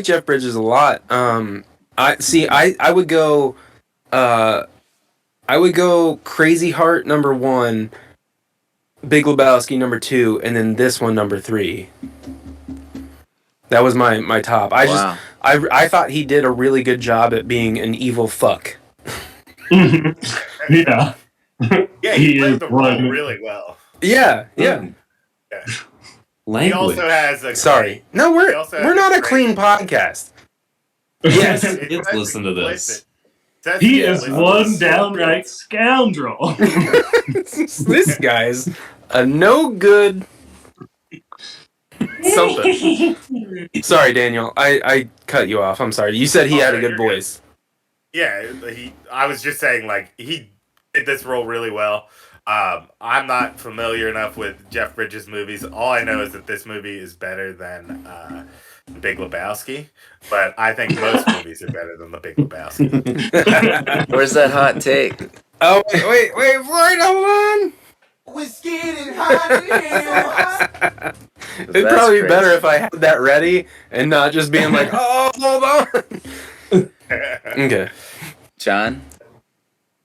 B: Jeff Bridges a lot. I would go Crazy Heart number 1, Big Lebowski number 2, and then this one number 3. That was my top. I thought he did a really good job at being an evil fuck.
C: Yeah.
D: Yeah, he played the role really well.
B: Yeah.
E: Language.
D: He also has a
B: Sorry. No, we're not a clean podcast.
E: Yes, let's listen to this.
C: He is one downright scoundrel.
B: This guy's a no good something. Sorry, Daniel. I cut you off. I'm sorry. You said he had a good voice.
D: Yeah, I was just saying, like, he did this role really well. I'm not familiar enough with Jeff Bridges movies. All I know is that this movie is better than Big Lebowski, but I think most movies are better than The Big Lebowski.
A: Where's that hot take?
B: Oh, wait, Floyd, hold on.
F: It's getting hot in here.
B: It'd
A: That's
B: probably be
A: crazy.
B: better if I had that ready and not just being like, oh, hold on. Okay.
A: John?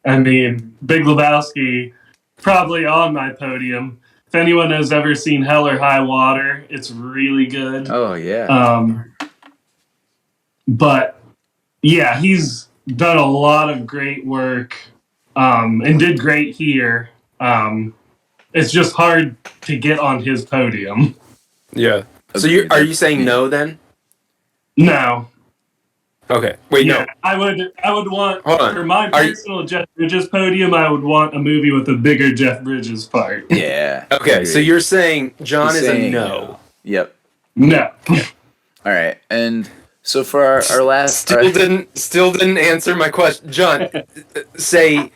C: I mean, Big Lebowski, probably on my podium. If anyone has ever seen Hell or High Water, it's really good.
A: Oh, yeah.
C: But yeah, he's done a lot of great work and did great here. It's just hard to get on his podium.
B: Yeah. So
A: Agreed.
B: are you saying no then?
C: No.
B: Okay. Wait,
C: Yeah,
B: no.
C: I would want
B: Hold on.
C: for my
B: Are you-
C: personal Jeff Bridges podium. I would want a movie with a bigger Jeff Bridges part.
A: Yeah.
B: Okay, so
A: agreed.
B: you're saying John
A: He's
B: is a
A: saying
B: no.
A: Yep.
C: No.
A: All right. And so for our last...
B: Still didn't answer my question. John, say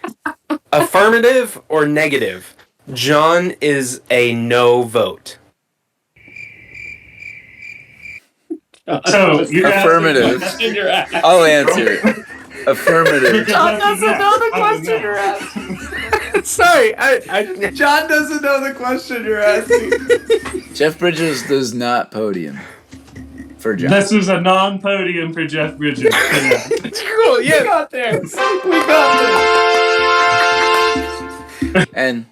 B: affirmative or negative. John is a no vote.
C: So you're
A: Affirmative.
C: asking-
A: I'll answer. Affirmative.
C: John doesn't know the
F: question you're asking.
B: Sorry,
F: John doesn't know the question you're asking.
A: Jeff Bridges does not podium for John.
C: This is a non-podium for Jeff Bridges. Yeah.
B: cool.
F: We
B: Yeah.
F: got there. We got there.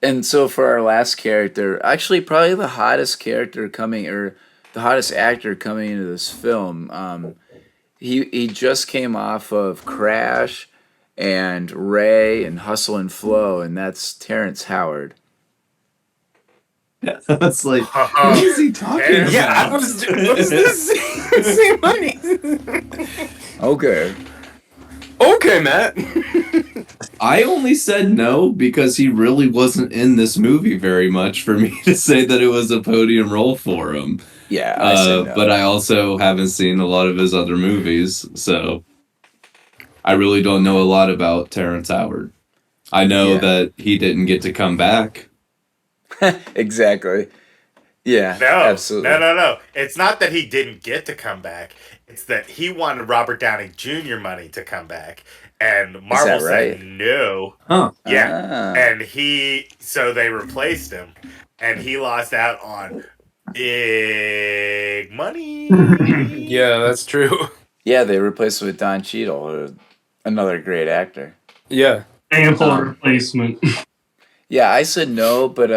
A: And so for our last character, actually probably the hottest character coming, or the hottest actor coming into this film. He just came off of Crash and Ray and Hustle and Flow, and that's Terrence Howard.
E: That's like,
F: What is he talking about?
B: Yeah, I was the same money.
A: Okay.
B: Okay, Matt.
E: I only said no because he really wasn't in this movie very much for me to say that it was a podium role for him.
A: Yeah, I said no.
E: But I also haven't seen a lot of his other movies, so I really don't know a lot about Terrence Howard. I know
A: Yeah.
E: that he didn't get to come back.
A: Exactly. Yeah,
D: No,
A: absolutely.
D: no. It's not that he didn't get to come back. It's that he wanted Robert Downey Jr. money to come back, and Marvel
A: right?
D: said no.
E: Huh.
D: Yeah,
A: Ah.
D: and so they replaced him, and he lost out on big money.
B: Yeah, that's true.
A: Yeah, they replaced it with Don Cheadle, another great actor.
B: Yeah.
C: Ample replacement.
A: Yeah, I said no, but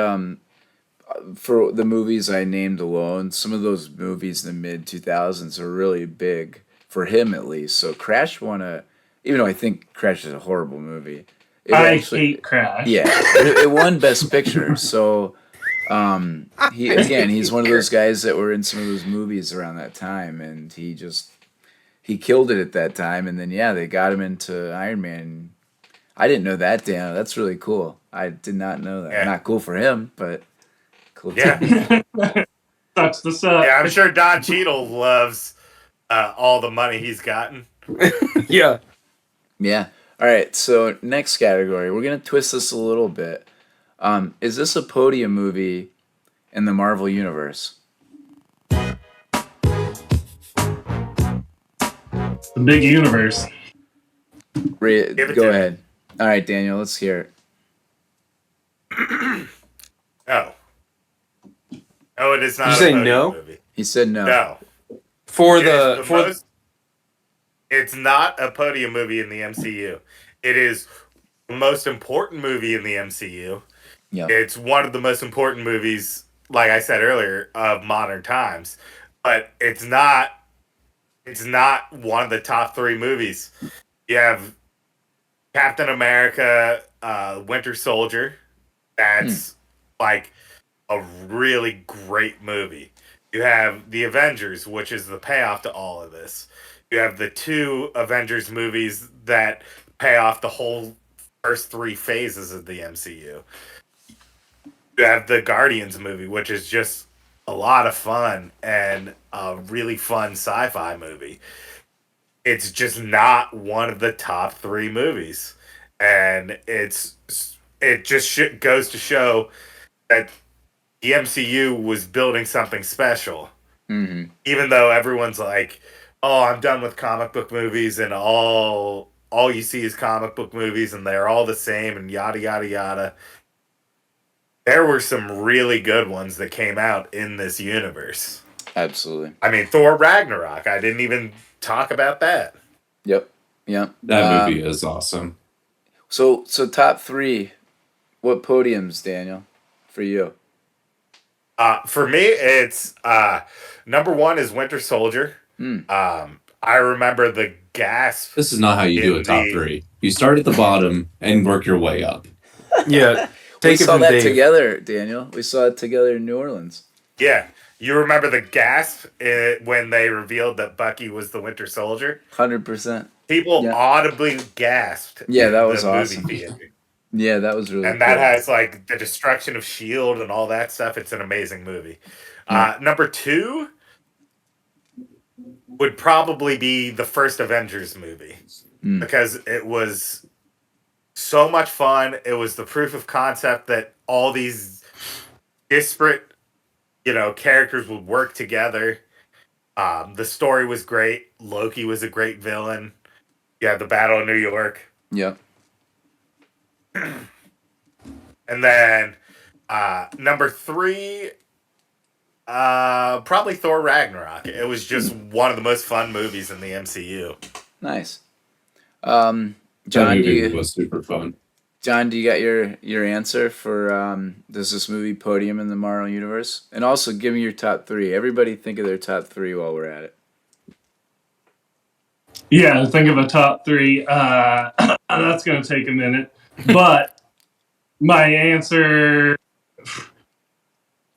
A: for the movies I named alone, some of those movies in the mid 2000s are really big for him at least. So Crash even though I think Crash is a horrible movie.
C: I hate Crash.
A: Yeah, it won Best Picture. So he's one of those guys that were in some of those movies around that time, and he killed it at that time. And then they got him into Iron Man. I didn't know that, Dan. That's really cool. I did not know that.
D: Yeah.
A: Not cool for him, but cool.
D: Yeah.
C: Sucks to suck.
D: Yeah, I'm sure Don Cheadle loves all the money he's gotten.
B: Yeah.
A: Yeah. All right. So next category, we're gonna twist this a little bit. Is this a podium movie in the Marvel universe?
C: The big universe.
D: Give it
A: Go
D: to me.
A: ahead. All right, Daniel. Let's hear it.
D: Oh. Oh, it is not
B: You
D: a
B: say
D: podium
B: no?
D: movie.
A: He said no.
D: No.
B: For
D: It is
B: the for
D: most- It's not a podium movie in the MCU. It is the most important movie in the MCU.
A: Yeah.
D: It's one of the most important movies, like I said earlier, of modern times. But it's not one of the top 3 movies. You have Captain America, Winter Soldier. That's like a really great movie. You have the Avengers, which is the payoff to all of this. You have the 2 Avengers movies that pay off the whole first 3 phases of the MCU. You have the Guardians movie, which is just a lot of fun and a really fun sci-fi movie. It's just not one of the top 3 movies, and it's it just goes to show that the MCU was building something special.
A: Mm-hmm.
D: Even though everyone's like, "Oh, I'm done with comic book movies," and all you see is comic book movies, and they're all the same, and yada yada yada. There were some really good ones that came out in this universe.
A: Absolutely.
D: I mean, Thor Ragnarok. I didn't even talk about that.
A: Yep. Yep.
E: That movie is awesome.
A: So top three. What podiums, Daniel, for you?
D: For me, it's number one is Winter Soldier. I remember the gasp.
E: This is not how you do a top three. You start at the bottom and work your way up.
B: Yeah.
A: We saw that together, Daniel. We saw it together in New Orleans.
D: Yeah. You remember the gasp when they revealed that Bucky was the Winter Soldier?
A: 100%.
D: People audibly gasped.
A: Yeah, that was awesome. Yeah, that was really
D: cool. And that has like the destruction of S.H.I.E.L.D. and all that stuff. It's an amazing movie. Number two would probably be the first Avengers movie because it was so much fun. It was the proof of concept that all these disparate, characters would work together. The story was great. Loki was a great villain. Yeah, the Battle of New York.
A: Yep.
D: And then number three, probably Thor Ragnarok. It was just one of the most fun movies in the MCU.
A: Nice. John,
E: was super fun.
A: John, do you got your answer for does this movie podium in the Marvel Universe? And also give me your top three. Everybody think of their top three while we're at it.
C: Yeah, think of a top three. That's going to take a minute. But my answer,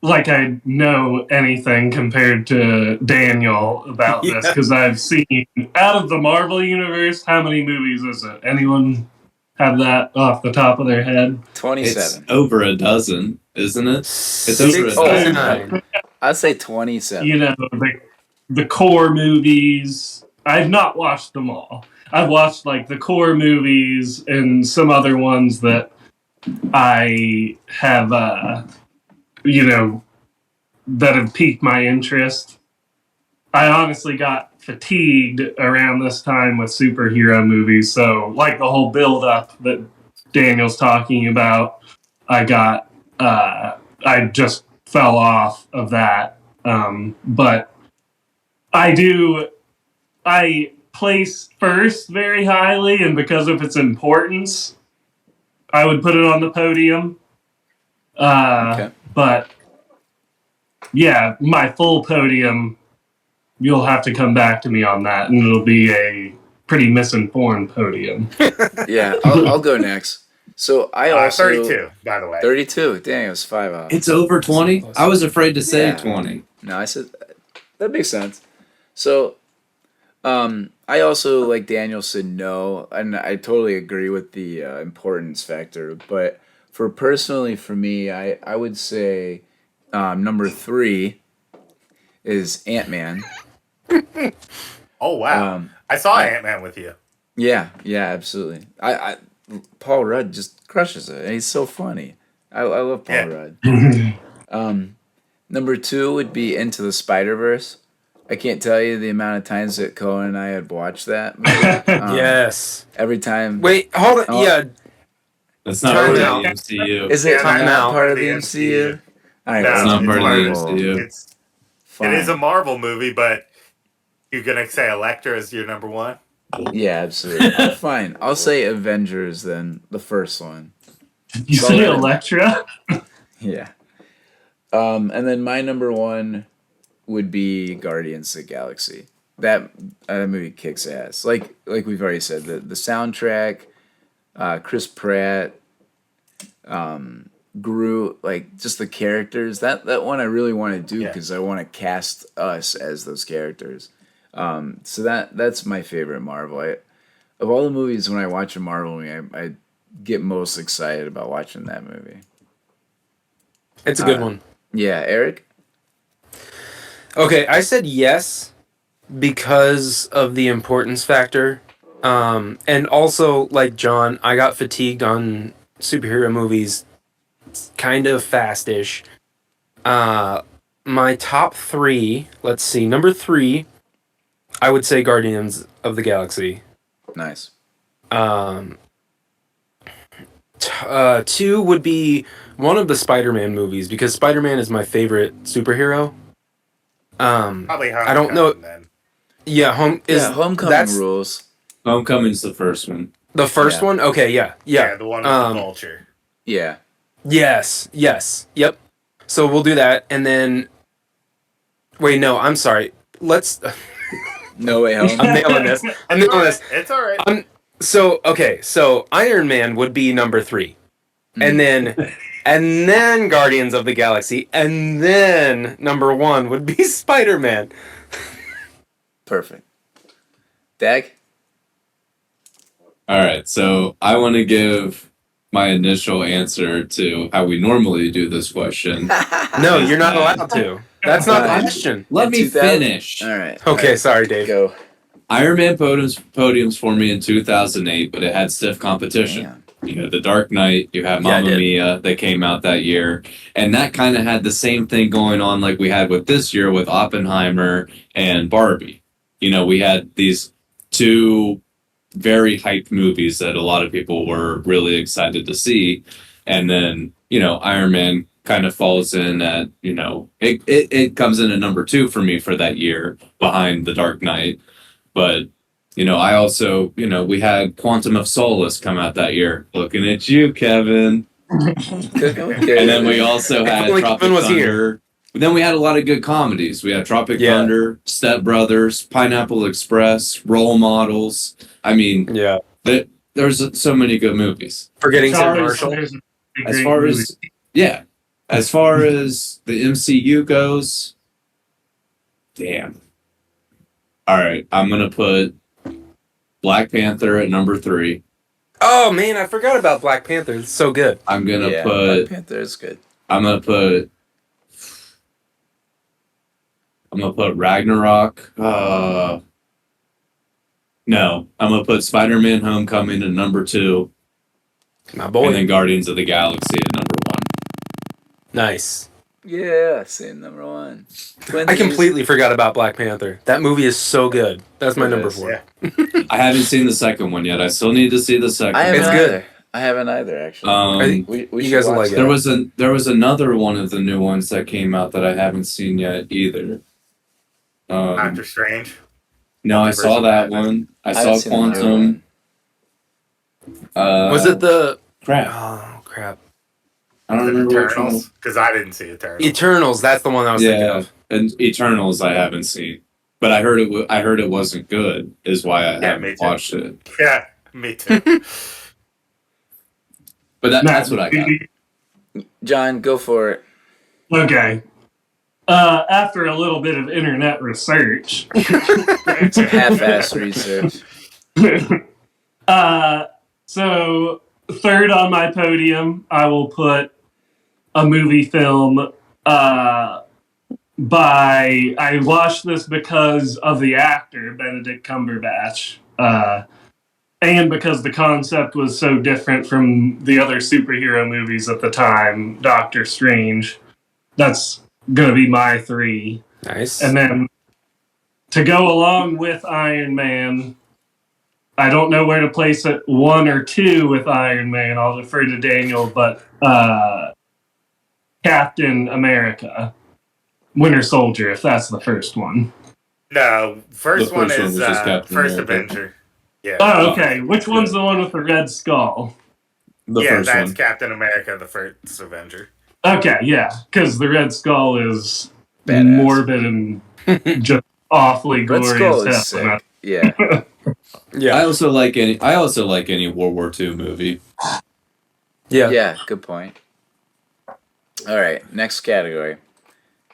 C: like I know anything compared to Daniel about this, because I've seen, out of the Marvel Universe, how many movies is it? Anyone have that off the top of their head?
A: 27.
E: It's over a dozen, isn't it? It's over a dozen.
A: I'd say 27.
C: The core movies. I've not watched them all. I've watched like the core movies and some other ones that I have, that have piqued my interest. I honestly got fatigued around this time with superhero movies. So like the whole build up that Daniel's talking about, I just fell off of that. But I place first very highly, and because of its importance, I would put it on the podium.
A: Okay.
C: But yeah, my full podium, you'll have to come back to me on that, and it'll be a pretty misinformed podium.
A: Yeah, I'll go next. So I also
D: 32, by the way.
A: 32. Dang, it was 5 off.
E: It's over 20. I was afraid to say 20.
A: No, I said that makes sense. So, I also, like Daniel said, no, and I totally agree with the importance factor. But for me, I would say number 3 is Ant-Man.
D: Oh wow! I saw Ant-Man with you.
A: Yeah, absolutely. Paul Rudd just crushes it, and he's so funny. I love Paul Rudd. Number 2 would be Into the Spider-Verse. I can't tell you the amount of times that Cohen and I had watched that movie.
B: Yes.
A: Every time.
B: Wait, hold on. Yeah.
E: That's not part of the MCU.
A: Is it not part of the MCU? All right,
E: it's not part of the MCU.
D: It is a Marvel movie, but you're gonna say Elektra is your number 1?
A: Yeah, absolutely. Fine. I'll say Avengers then, the first one.
C: You say Elektra?
A: Yeah. And then my number 1 would be Guardians of the Galaxy. That movie kicks ass. Like we've already said, the soundtrack, Chris Pratt, Groot, like just the characters. That one I really want to do because I want to cast us as those characters. So that's my favorite Marvel. Of all the movies, when I watch a Marvel movie, I get most excited about watching that movie.
B: It's a good one.
A: Yeah, Eric?
B: Okay, I said yes because of the importance factor. And also, like John, I got fatigued on superhero movies, kind of fast-ish. My top 3, let's see. Number 3, I would say Guardians of the Galaxy.
A: Nice.
B: 2 would be one of the Spider-Man movies because Spider-Man is my favorite superhero.
D: Probably
B: I don't know.
D: Then.
B: Yeah,
A: Homecoming
B: that's
A: rules.
E: Homecoming's the first one.
B: the first
A: Yeah.
B: one. Okay, yeah.
D: The one with the vulture.
A: Yeah.
B: Yes, yep. So we'll do that, and then. Wait, no, I'm sorry. Let's.
A: No Way Home.
B: I'm nailing this.
D: It's all right.
B: So Iron Man would be number 3, and then Guardians of the Galaxy, and then number 1 would be Spider-Man.
A: Perfect. Dag?
E: All right, so I want to give my initial answer to how we normally do this question.
B: No, you're not allowed to. That's not the
A: Fine.
B: question.
E: Let me
A: 2000?
E: finish.
A: All right.
B: Okay, sorry, Dave.
A: Go.
E: Iron Man podiums for me in 2008, but it had stiff competition.
A: Damn.
E: You had The Dark Knight, you had
B: Yeah, it
E: Mamma
B: did.
E: Mia that came out that year, and that kind of had the same thing going on like we had with this year with Oppenheimer and Barbie. You know, we had these 2 very hyped movies that a lot of people were really excited to see, and then, you know, Iron Man kind of falls in at, you know, it comes in at number 2 for me for that year behind The Dark Knight. But, you know, I also, you know, we had Quantum of Solace come out that year. Looking at you, Kevin.
A: Okay.
E: And then we also had
B: only
E: Tropic
B: Kevin was
E: Thunder.
B: here.
E: But then we had a lot of good comedies. We had Tropic
B: Yeah.
E: Thunder, Step Brothers, Pineapple Express, Role Models. I mean,
B: Yeah.
E: there's so many good movies.
B: Forgetting Sarah
C: Charlie
B: Marshall.
C: Sanders is a
E: As
C: great
E: far
C: movie.
E: as, yeah, as far as the MCU goes, damn. All right, I'm going to put Black Panther at number 3.
B: Oh man, I forgot about Black Panther. It's so good.
E: I'm going to
A: Black
E: put
A: Panther is good.
E: I'm gonna put Ragnarok. No, I'm gonna put Spider-Man: Homecoming at number 2,
B: My boy.
E: and then Guardians of the Galaxy at number 1.
B: Nice.
A: Yeah, same number 1.
B: I completely forgot about Black Panther. That movie is so good. That's my
A: It
B: number
A: is,
B: 4.
D: Yeah.
E: I haven't seen the second one yet. I still need to see the second.
A: I haven't
B: It's good.
A: either. I haven't either, actually. We
B: You
A: should
B: guys will
A: watch
B: like it.
A: that.
E: There was another one of the new ones that came out that I haven't seen yet either.
D: Doctor Strange.
E: No, I saw
D: Multiverse
E: that
D: of
E: one. I
A: haven't
E: saw
A: seen the new
E: Quantum.
A: one.
B: Was it the
E: Crap?
B: Oh crap.
E: I don't remember which one.
D: Eternals? Because I didn't see Eternals.
B: Eternals, that's the one I was thinking
E: Yeah,
B: of.
E: and Eternals I haven't seen, but I heard I heard it wasn't good. Is why I
D: me
E: haven't
D: too.
E: watched it.
D: Yeah, me too.
E: But that's what I got.
A: John, go for it.
C: Okay. After a little bit of internet research,
A: Half-ass research.
C: so third on my podium, I will put a movie film I watched this because of the actor, Benedict Cumberbatch, and because the concept was so different from the other superhero movies at the time, Doctor Strange. That's going to be my 3.
B: Nice.
C: And then to go along with Iron Man, I don't know where to place it 1 or 2 with Iron Man. I'll defer to Daniel, but Captain America, Winter Soldier, if that's the first one.
D: No, first
E: The
D: one
E: first one
D: is
E: was just Captain
D: First
E: America.
D: Avenger. Yeah.
C: Oh, okay. Which one's the one with the red skull?
E: The
D: yeah,
E: first
D: that's
E: one.
D: Captain America, the first Avenger.
C: Okay, yeah, because the red skull is
A: Badass.
C: morbid and just awfully
A: Red
C: gory
A: Skull
C: as
A: is
C: hell.
A: sick. Yeah.
B: yeah.
E: I also like any World War II movie.
B: Yeah.
A: Yeah, good point. All right, next category.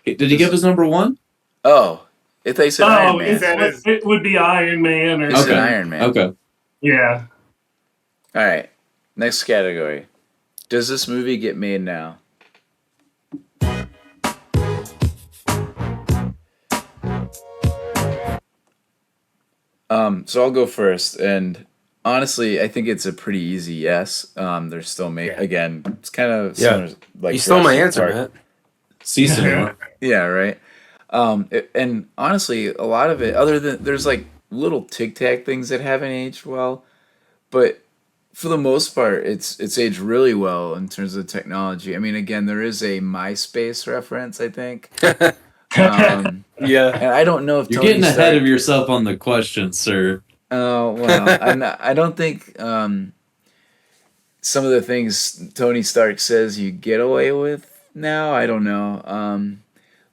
E: Did he give us number 1?
A: Oh, if they said Iron Man.
C: It would be Iron Man or
A: It's
E: Okay.
A: an Iron Man.
E: Okay.
C: yeah.
A: All right, next category. Does this movie get made now? So I'll go first, and Honestly, I think it's a pretty easy yes. They're still again. It's kind of
B: Yeah.
A: similar, like
B: You stole my
A: Jurassic
B: answer,
A: Park.
B: Matt.
E: See, Senor.
A: Yeah, right. And honestly, a lot of it, other than there's like little tic tac things that haven't aged well, but for the most part, it's aged really well in terms of technology. I mean, again, there is a MySpace reference, I think.
B: Yeah.
A: And I don't know if
E: You're
A: Tony
E: getting ahead
A: Stark.
E: of yourself on the question, sir.
A: Oh well, I don't think some of the things Tony Stark says you get away with now. I don't know.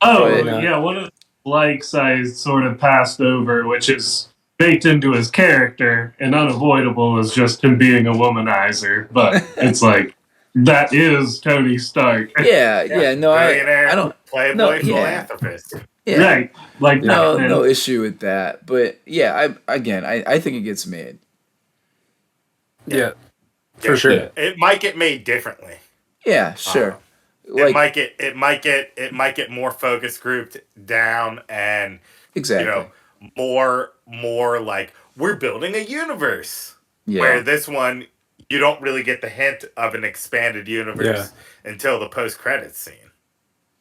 C: Oh,
A: But
C: yeah, one of the likes I sort of passed over, which is baked into his character and unavoidable, is just him being a womanizer. But it's like, that is Tony Stark.
A: yeah, no,
D: Billionaire,
A: I don't. No,
D: playboy,
A: yeah,
D: philanthropist.
A: yeah.
C: Right. Like
A: No,
C: that.
A: no issue with that. But yeah, I think it gets made.
B: Yeah. For sure.
E: Yeah.
D: It might get made differently.
A: Yeah, sure.
D: It might get more focus grouped down, and
A: Exactly.
D: more like we're building a universe.
A: Yeah.
D: Where this one, you don't really get the hint of an expanded universe until the post credits scene.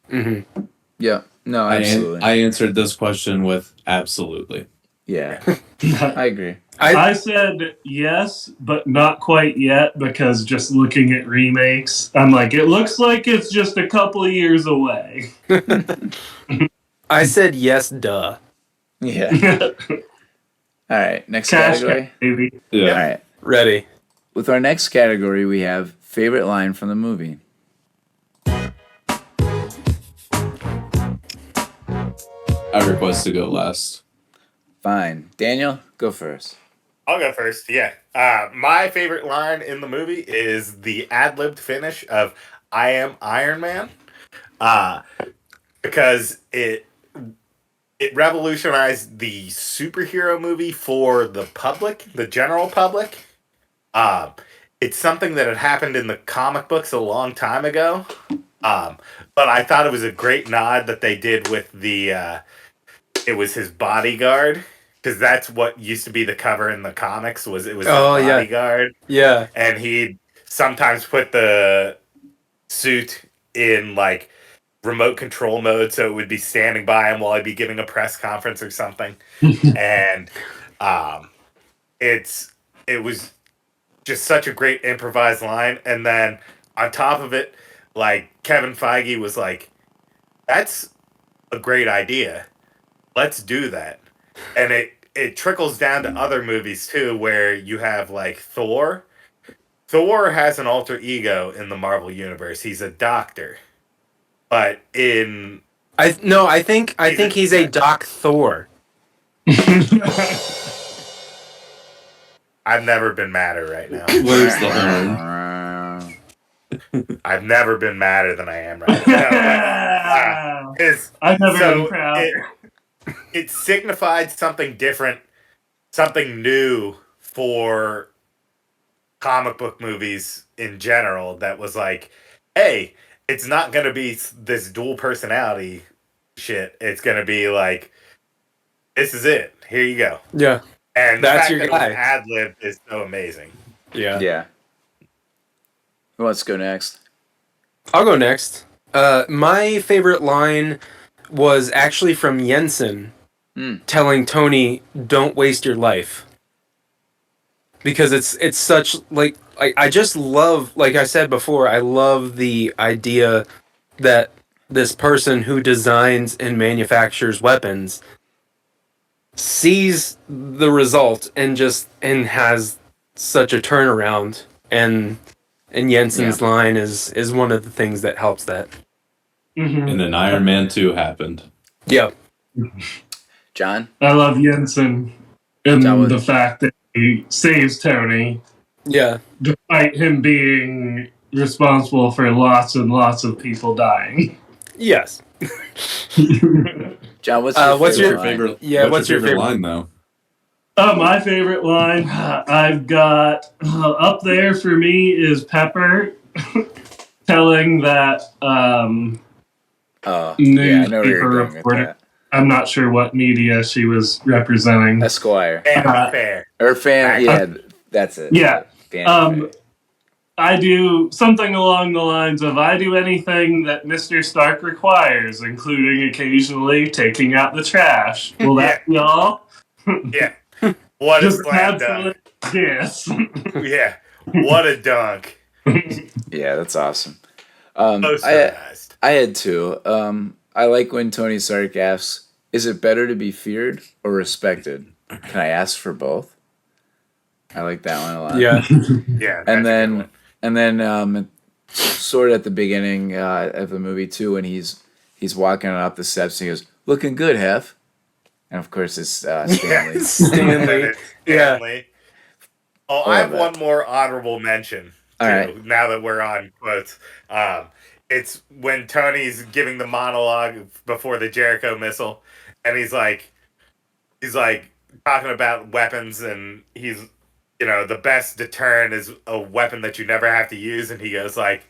B: Mm-hmm.
A: Yeah. No, absolutely.
E: I answered this question with absolutely.
A: Yeah. I agree.
C: I said yes, but not quite yet, because just looking at remakes, I'm like, it looks like it's just a couple of years away.
B: I said yes, duh.
A: Yeah. All right. Next
C: Cash
A: category.
C: baby.
E: Yeah.
A: All right.
B: Ready.
A: With our next category, we have favorite line from the movie.
E: I request to go last.
A: Fine. Daniel, go first.
D: I'll go first. Yeah. My favorite line in the movie is the ad-libbed finish of "I am Iron Man," because it revolutionized the superhero movie for the public, the general public. It's something that had happened in the comic books a long time ago, but I thought it was a great nod that they did with the. It was his bodyguard. Because that's what used to be the cover in the comics, was his bodyguard.
B: Yeah.
D: And he'd sometimes put the suit in like remote control mode, so it would be standing by him while he'd be giving a press conference or something. And it was just such a great improvised line. And then on top of it, like Kevin Feige was like, "That's a great idea. Let's do that." And it trickles down to other movies too, where you have like Thor. Thor has an alter ego in the Marvel universe. He's a doctor, but
B: I think he's a Doc Thor.
D: I've never been madder right now.
E: Where's the horn?
D: I've never been madder than I am right now.
C: I've never been prouder.
D: It signified something different, something new for comic book movies in general, that was like, hey, it's not going to be this dual personality shit. It's going to be like, this is it. Here you go.
B: Yeah.
D: And
B: That's
D: the
B: your
D: fact that
B: guy.
D: it was ad-libbed is so amazing.
B: Yeah.
A: Yeah. Who wants to go next?
B: I'll go next. My favorite line was actually from Jensen telling Tony, "Don't waste your life." Because it's such like I just love, like I said before, I love the idea that this person who designs and manufactures weapons sees the result and has such a turnaround, and Jensen's line is one of the things that helps that.
C: Mm-hmm.
E: And then Iron Man 2 happened.
B: Yep.
A: John?
C: I love Jensen and the fact that he saves Tony.
B: Yeah.
C: Despite him being responsible for lots and lots of people dying.
B: Yes.
A: John, what's your favorite line?
B: Yeah,
E: what's your favorite line though?
C: My favorite line I've got up there for me is Pepper telling that
A: I know where
C: newspaper
A: you're going with
C: reporter.
A: that.
C: I'm not sure what media she was representing.
A: Esquire.
D: Fair.
A: Or fan, yeah. That's it.
C: Yeah.
A: Fanny.
C: I do something along the lines of I do anything that Mr. Stark requires, including occasionally taking out the trash. Will that be all?
D: Yeah. What a
C: Just
D: slam dunk.
C: absolute yes.
D: Yeah. What a dunk.
A: Yeah, that's awesome.
D: Posterized.
A: I had two. I like when Tony Stark asks, "Is it better to be feared or respected?" Can I ask for both? I like that one a lot.
B: Yeah.
D: Yeah.
A: And
D: that's a good one.
A: sort of at the beginning of the movie too, when he's walking up the steps, and he goes, "Looking good, Hef." And of course, it's Stanley.
B: Stanley. Yeah.
D: Stanley. Oh,
A: I
D: I
A: love
D: have
A: that.
D: one more honorable mention.
A: All
D: Too,
A: right.
D: now that we're on quotes. It's when Tony's giving the monologue before the Jericho missile, and he's like talking about weapons, and he's, the best deterrent is a weapon that you never have to use, and he goes like,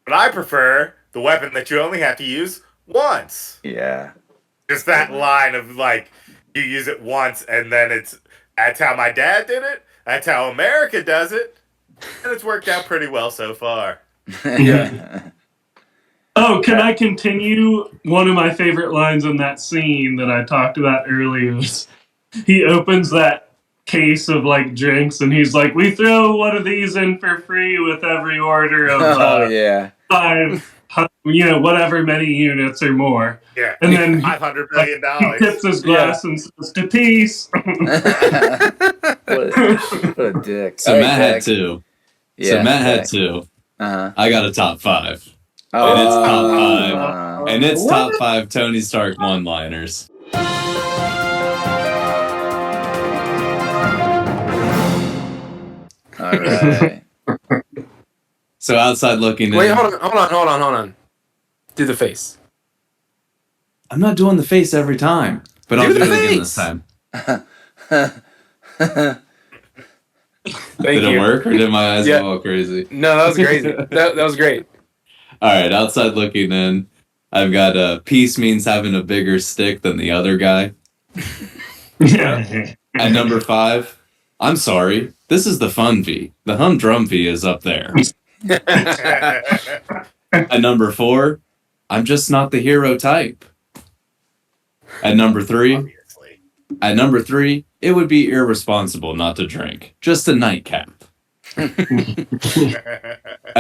D: but I prefer the weapon that you only have to use once.
A: Yeah.
D: Just that line of like, you use it once, and then that's how my dad did it. That's how America does it, and it's worked out pretty well so far.
B: Yeah.
C: Oh, can I continue? One of my favorite lines in that scene that I talked about earlier is he opens that case of like drinks and he's like, "We throw one of these in for free with every order of
A: Oh yeah.
C: 5, whatever many units or more."
D: Yeah,
C: And then
D: $500 million.
C: he tips his glass and says, "To peace."
A: What a dick.
E: So
A: All right,
E: Matt had
A: Zach.
E: two.
A: Yeah,
E: So Matt had
A: Zach.
E: two.
A: Uh-huh.
E: I got a top 5.
A: Oh,
E: And it's top 5. And it's
C: What?
E: top 5 Tony Stark one-liners.
A: All right.
E: So outside looking in.
B: Wait, hold on. Do the face.
E: I'm not doing the face every time, but I'll
B: Do
E: do
B: the
E: it again
B: face.
E: this time.
B: Thank
E: Did
B: you.
E: it work, or did my eyes
B: Yeah.
E: go all crazy?
B: No, that was crazy. that was great.
E: All right, outside looking in, I've got peace means having a bigger stick than the other guy.
C: Yeah.
E: At number 5, I'm sorry, this is the fun V. The humdrum V is up there. At number 4, I'm just not the hero type. At number 3,
D: Obviously.
E: it would be irresponsible not to drink. Just a nightcap. At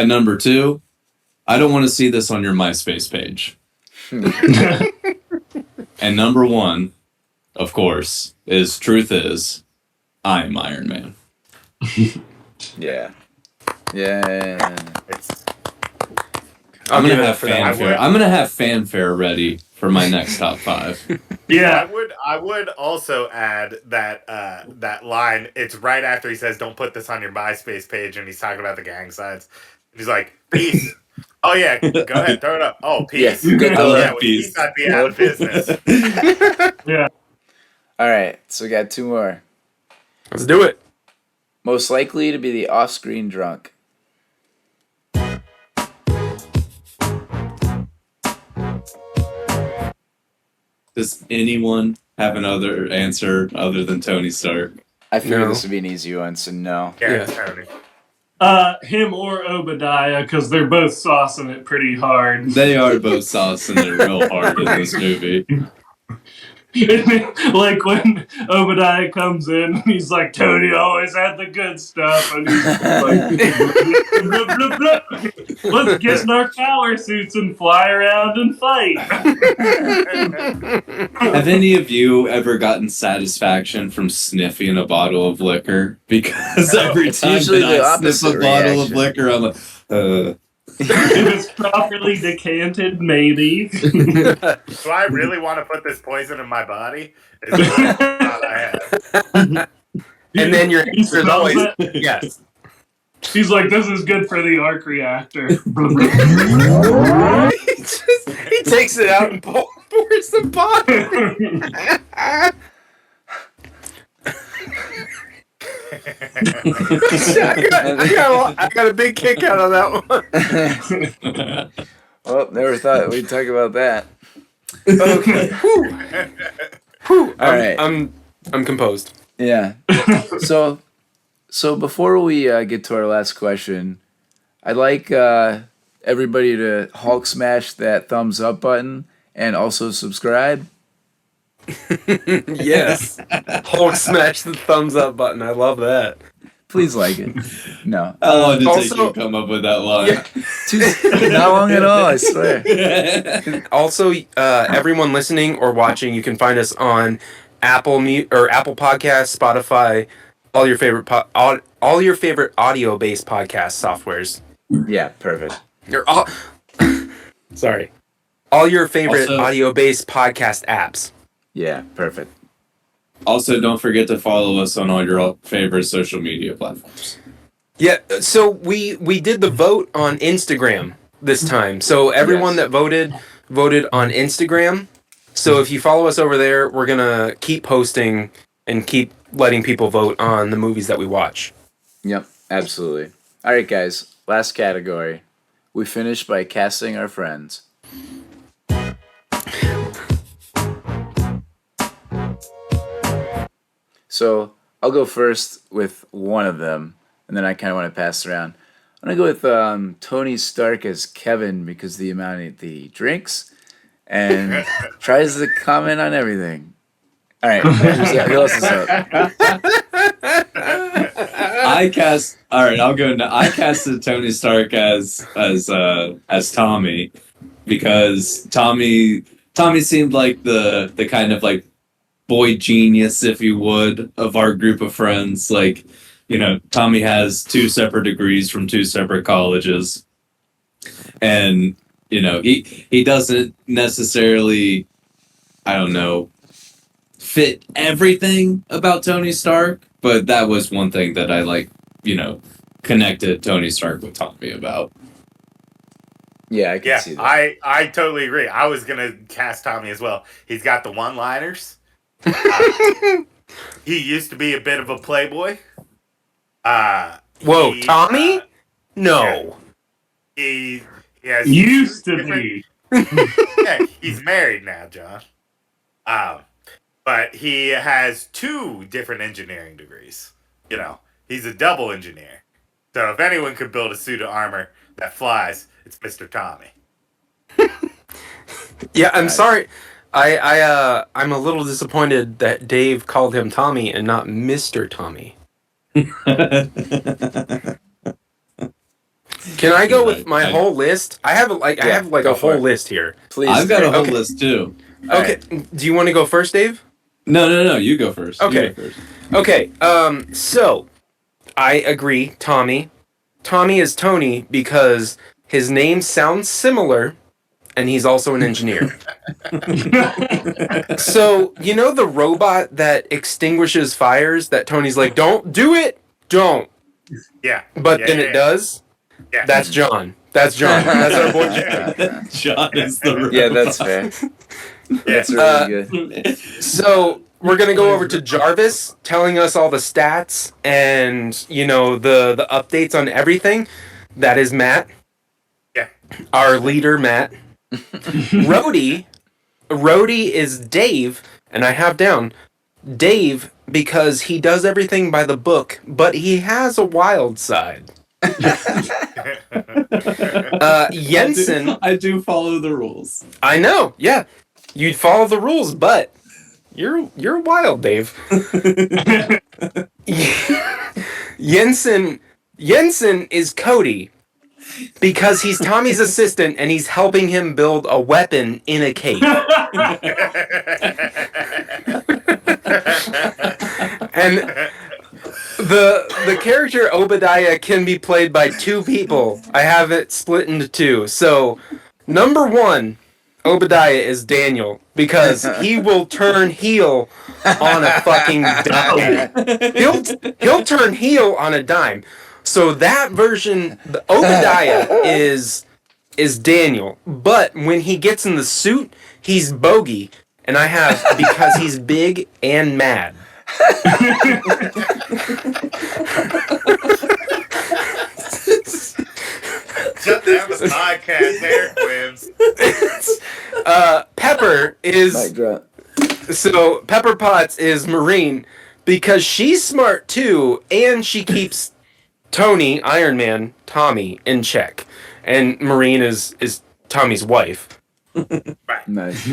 E: number 2, I don't want to see this on your MySpace page. And number 1, of course, truth is, I'm Iron Man.
A: Yeah. Yeah.
D: It's,
E: I'm
B: give
E: gonna
B: it
E: have
B: for that.
E: fanfare. I'm gonna have fanfare ready for my next top 5.
C: Yeah.
D: I would also add that that line. It's right after he says, "Don't put this on your MySpace page," and he's talking about the gang signs. He's like, "Peace." Oh yeah, go ahead, throw it up. Oh, peace.
A: Yeah, good
D: Oh
A: call.
D: yeah, with peace, I'd be out of business.
C: Yeah.
A: All right. So we got 2 more.
B: Let's do it.
A: Most likely to be the off-screen drunk.
E: Does anyone have another answer other than Tony Stark?
A: I figured
B: No.
A: this would be an easy one, so no.
D: Yeah,
B: Yeah.
D: Tony.
C: Him or Obadiah, because they're both saucing it pretty hard.
E: They are both saucing it real hard in this movie.
C: Like when Obadiah comes in, he's like, "Tony always had the good stuff," and he's like, blah, blah, blah. "Let's get in our power suits and fly around and fight."
E: Have any of you ever gotten sasatisfaction from sniffing a bottle of liquor? Because every
A: It's
E: time
A: usually
E: that
A: the
E: I sniff
A: opposite
E: a bottle of
A: reaction.
E: liquor, I'm like,
C: If it's properly decanted, maybe.
D: Do I really want to put this poison in my body? Is what I have.
B: And then your
C: He
B: answer is
C: smells
B: always
C: it.
B: yes.
C: He's like, "This is good for the arc reactor."
B: He takes it out and pours the bottle. I got a big kick out of that one.
A: Well, never thought we'd talk about that.
B: Okay.
A: All right.
B: I'm composed.
A: Yeah. So So before we get to our last question, I'd like everybody to Hulk smash that thumbs up button and also subscribe.
B: Yes. Hulk smash the thumbs up button. I love that.
A: Please like it. No,
E: How long did it take
B: Also-
E: you to come up with that line?
A: not long at all. I swear.
B: Also, everyone listening or watching, you can find us on Apple Podcasts, Spotify, all your favorite all your favorite audio-based podcast softwares.
A: Yeah, perfect.
B: Or all, sorry, all your favorite
E: Also-
B: audio-based podcast apps.
A: Yeah, perfect.
E: Also, don't forget to follow us on all your favorite social media platforms.
B: Yeah, so we did the vote on Instagram this time. So everyone
A: Yes.
B: that voted on Instagram. So if you follow us over there, we're gonna keep posting and keep letting people vote on the movies that we watch.
A: Yep, absolutely. All right, guys. Last category. We finished by casting our friends. So I'll go first with one of them, and then I kind of want to pass around. I'm gonna go with Tony Stark as Kevin because the amount he drinks and tries to comment on everything. All right, who else is up?
E: All right, I'll go now. I casted Tony Stark as Tommy because Tommy seemed like the kind of like boy genius, if you would, of our group of friends. Like, you know, Tommy has 2 separate degrees from 2 separate colleges, and you know he doesn't necessarily, I don't know, fit everything about Tony Stark, but that was one thing that I like, you know, connected Tony Stark with Tommy about.
A: Yeah, I can
D: Yeah,
A: see that.
D: I totally agree. I was gonna cast Tommy as well. He's got the one-liners. He used to be a bit of a playboy.
B: Whoa, Tommy?
D: Yeah,
B: No.
D: he has
C: Used to
D: different-
C: be.
D: Yeah, he's married now, John. But he has 2 different engineering degrees. You know, he's a double engineer. So if anyone could build a suit of armor that flies, it's Mr. Tommy.
B: Yeah, I'm sorry. I'm a little disappointed that Dave called him Tommy and not Mr. Tommy. Can I go with my whole list? I have I have
A: go
B: a
A: for
B: whole
A: it.
B: list here.
A: Please.
E: I've got a whole
B: Okay.
E: list too.
A: All
B: Okay, do you want to go first, Dave?
E: No, you go first. You
B: Okay.
E: go first.
B: Okay, so I agree, Tommy. Tommy is Tony because his name sounds similar and he's also an engineer. So, you know the robot that extinguishes fires that Tony's like, "Don't do it. Don't."
D: Yeah.
B: But
D: Yeah,
B: then
D: yeah,
B: it
D: yeah.
B: does?
D: Yeah.
B: That's John. That's John. That's our boy John.
E: John is the
A: Yeah, that's fair. That's really good.
B: So we're gonna go over to Jarvis telling us all the stats and you know the updates on everything. That is Matt.
D: Yeah.
B: Our leader, Matt. Rhodey is Dave, and I have down Dave because he does everything by the book, but he has a wild side. Jensen,
E: I do follow the rules.
B: I know, yeah. You'd follow the rules, but you're wild, Dave. Jensen is Cody because he's Tommy's assistant and he's helping him build a weapon in a cave. And the character Obadiah can be played by 2 people. I have it split into 2. So, number 1, Obadiah is Daniel because he will turn heel on a fucking dime. He'll turn heel on a dime. So that version, the Obadiah is Daniel, but when he gets in the suit, he's Bogey, and I have because he's big and mad.
D: Shut down the podcast, there, Quims.
B: Pepper
A: Mic
B: is
A: drop.
B: so Pepper Potts is Marine because she's smart too, and she keeps Tony, Iron Man, Tommy in check, and Marine is Tommy's wife.
A: Nice.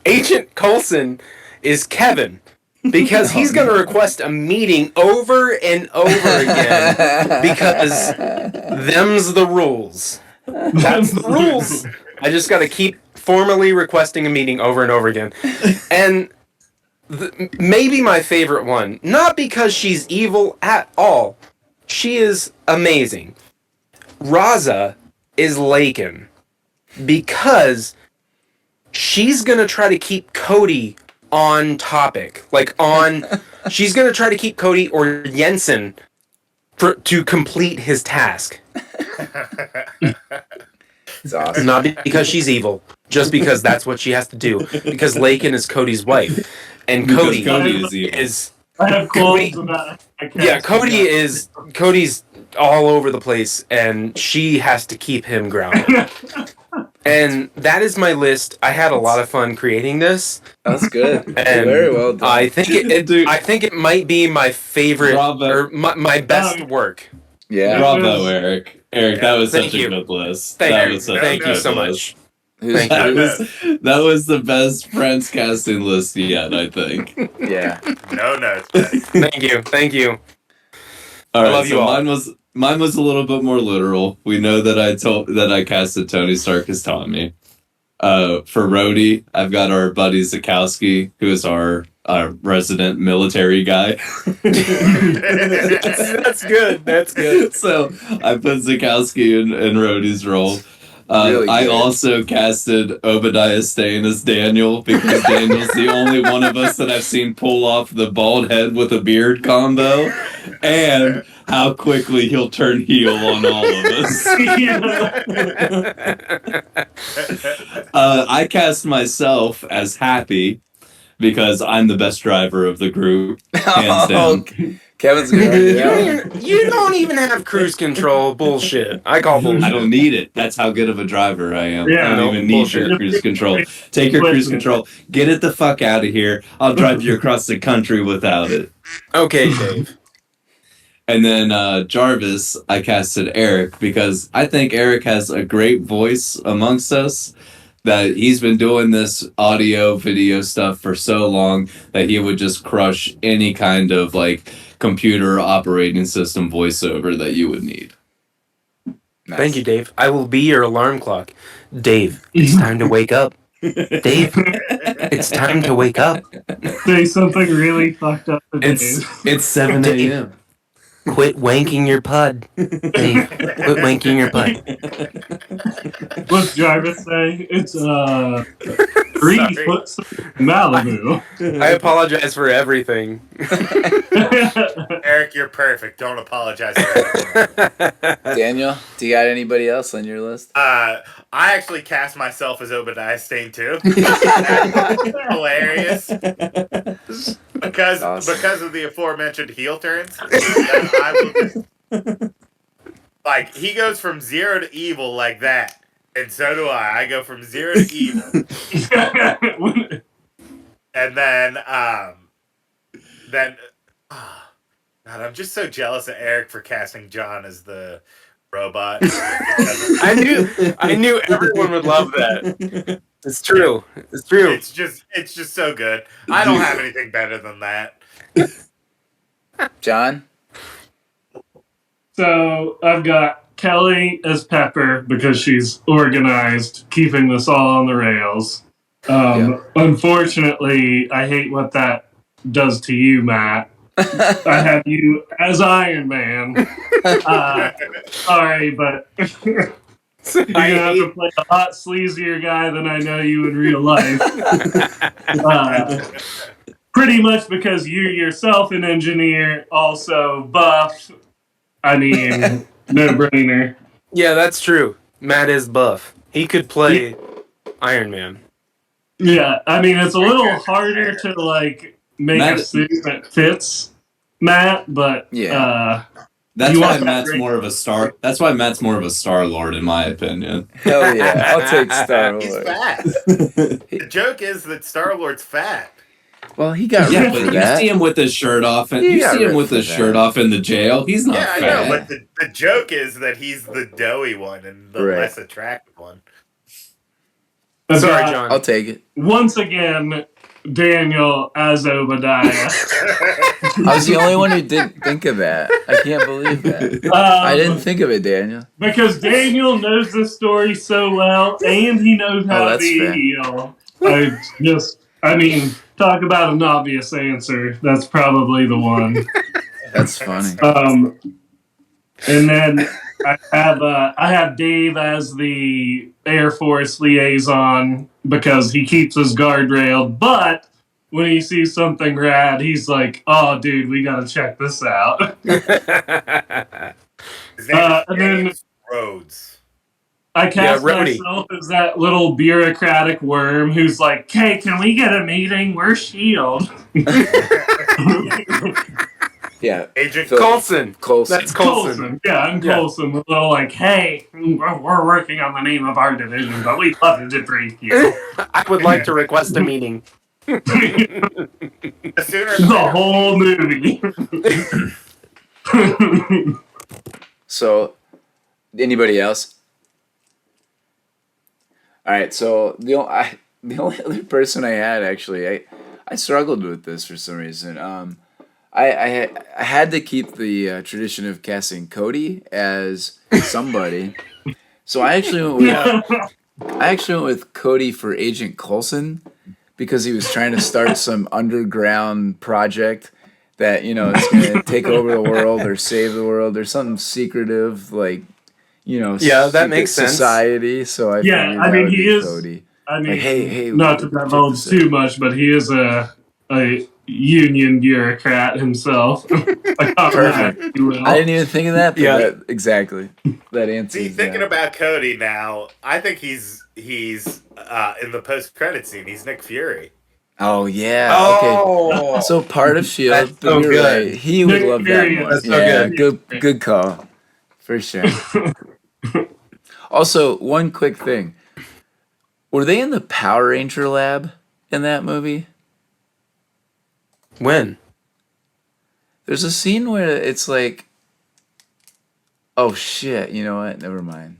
B: Agent Coulson is Kevin because he's going to request a meeting over and over again because them's the rules. That's the rules. I just got to keep formally requesting a meeting over and over again. And maybe my favorite one, not because she's evil at all. She is amazing. Raza is Lakin because she's gonna try to keep Cody on topic, she's gonna try to keep Cody or Jensen to complete his task.
A: It's awesome.
B: Not because she's evil, just because that's what she has to do. Because Lakin is Cody's wife, and
E: Because
B: Cody
E: is evil.
B: is
C: I have qualms about
B: Cody's all over the place, and she has to keep him grounded. And that is my list. I had a lot of fun creating this.
A: That's good.
B: And
A: Very well done.
B: I think
E: Dude.
B: I think it might be my favorite
E: Bravo.
B: or my best work.
A: Yeah.
E: Bravo, Eric. Eric, that was
B: Thank
E: such
B: you.
E: a good list.
B: Thank
E: that
B: you.
E: was such
B: Thank
E: a
B: you
E: good
B: so
E: list.
B: much.
A: Who's-
B: Thank you.
E: That was the best Friends casting list yet, I think.
A: Yeah.
D: No notes, buddy.
B: Thank you. Thank you.
E: All right,
B: love
E: so
B: you all.
E: mine was a little bit more literal. We know that I casted Tony Stark as Tommy. For Rhodey, I've got our buddy Zakowski, who is our resident military guy.
B: That's good. That's good.
E: So I put Zakowski in Rhodey's role.
A: Really
E: I
A: good.
E: also casted Obadiah Stane as Daniel because Daniel's the only one of us that I've seen pull off the bald head with a beard combo, and how quickly he'll turn heel on all of us. I cast myself as Happy because I'm the best driver of the group, hands down.
A: Kevin's good. Yeah.
B: You don't even have cruise control. Bullshit. I call bullshit.
E: I don't need it. That's how good of a driver I am.
C: Yeah,
E: I don't even need
B: bullshit.
E: your cruise control. Take your cruise control. Get it the fuck out of here. I'll drive you across the country without it.
B: Okay, Dave.
E: And then Jarvis, I casted Eric because I think Eric has a great voice amongst us. That he's been doing this audio, video stuff for so long that he would just crush any kind of computer operating system voiceover that you would need.
A: Nice.
B: Thank you, Dave. I will be your alarm clock. Dave, it's time to wake up. Dave, it's time to wake up.
C: Say something really fucked up.
E: It's 7 a.m.
B: Quit wanking your pud. Dave, quit wanking your pud.
C: What's Jarvis say? It's 3 foot Malibu.
B: I apologize for everything.
D: Eric, you're perfect. Don't apologize for anything.
A: Daniel, do you got anybody else on your list?
D: I actually cast myself as Obadiah Stane too. Hilarious. Because of the aforementioned heel turns. I will just, he goes from 0 to evil like that. And so do I. I go from 0 to evil. And then God, I'm just so jealous of Eric for casting John as the robot.
B: I knew everyone would love that. It's true. It's true.
D: It's just so good. I don't have anything better than that.
A: John?
C: So I've got Kelly as Pepper because she's organized, keeping this all on the rails. Unfortunately, I hate what that does to you, Matt. I have you as Iron Man. Sorry, but you're gonna have to play a lot sleazier guy than I know you in real life. Pretty much because you yourself an engineer, also buff. I mean, no brainer.
B: Yeah, that's true. Matt is buff. He could play Iron Man.
C: Yeah, I mean it's a little harder to make a suit that fits Matt, but
A: Yeah.
E: That's
C: You
E: why
C: want that
E: Matt's
C: great-
E: more of a star. That's why Matt's more of a Star Lord, in my opinion.
A: Hell yeah. I'll take Star
D: He's
A: Wars.
D: fat. The joke is that Star-Lord's fat.
A: Well, he got
E: Yeah,
A: ripped
E: but
A: for
E: you
A: that.
E: see him with his shirt off, and
A: He
E: you
A: got
E: see him
A: ripped
E: with
A: for
E: his
A: that.
E: shirt off in the jail. He's not
D: Yeah, I
E: fat.
D: know, but the joke is that he's the doughy one and the
A: Right.
D: less attractive one.
B: Sorry,
C: About-
B: John.
A: I'll take it.
C: Once again, Daniel as Obadiah.
A: I was the only one who didn't think of that. I can't believe that. I didn't think of it, Daniel.
C: Because Daniel knows this story so well, and he knows how to
A: that's
C: be a
A: fair.
C: heel. I mean, talk about an obvious answer. That's probably the one.
A: That's funny.
C: And then I have Dave as the Air Force liaison because he keeps his guardrail, but when he sees something rad, he's like, "Oh, dude, we gotta check this out."
D: His name is
C: and then-
D: James Rhodes.
C: I cast
B: Rhodey.
C: myself as that little bureaucratic worm who's like, "Hey, can we get a meeting? We're S.H.I.E.L.D."
A: Yeah.
D: Agent
A: Phil-
B: Coulson.
A: Coulson.
B: That's Coulson.
C: Yeah, I'm
B: Yeah.
C: Coulson. We're all like, "Hey, we're working on the name of our division, but we'd love to debrief you."
B: I would like to request a meeting.
D: The sooner
C: The whole movie.
A: So, anybody else? All right. So the only other person I had actually, I struggled with this for some reason. I had to keep the tradition of casting Cody as somebody. So I actually went with Cody for Agent Coulson because he was trying to start some underground project that is going to take over the world or save the world or something secretive like
B: Yeah, that
A: secret
B: makes sense.
A: society. So I
C: Yeah,
A: figured
C: I
A: that
C: mean,
A: would
C: he
A: be
C: is-
A: Cody.
C: I mean,
A: Like, hey,
C: not to
A: check
C: divulge
A: this out.
C: too much, but he is a union bureaucrat himself. A comrade, if you will.
A: I didn't even think of that, but
B: Yeah.
A: exactly. That answers
D: See, thinking
A: that.
D: about Cody now, I think he's in the post credit scene. He's Nick Fury.
A: Oh yeah. Okay.
B: Oh,
A: So part of Shield,
B: That's
A: but
B: so
A: you're
B: good.
A: right. He would
C: Nick
A: love that
C: Fury
A: more.
B: That's so
A: Yeah,
C: good.
A: good call, for sure. Also, one quick thing: were they in the Power Ranger lab in that movie?
B: when?
A: There's a scene where it's like, oh shit, you know what? Never mind.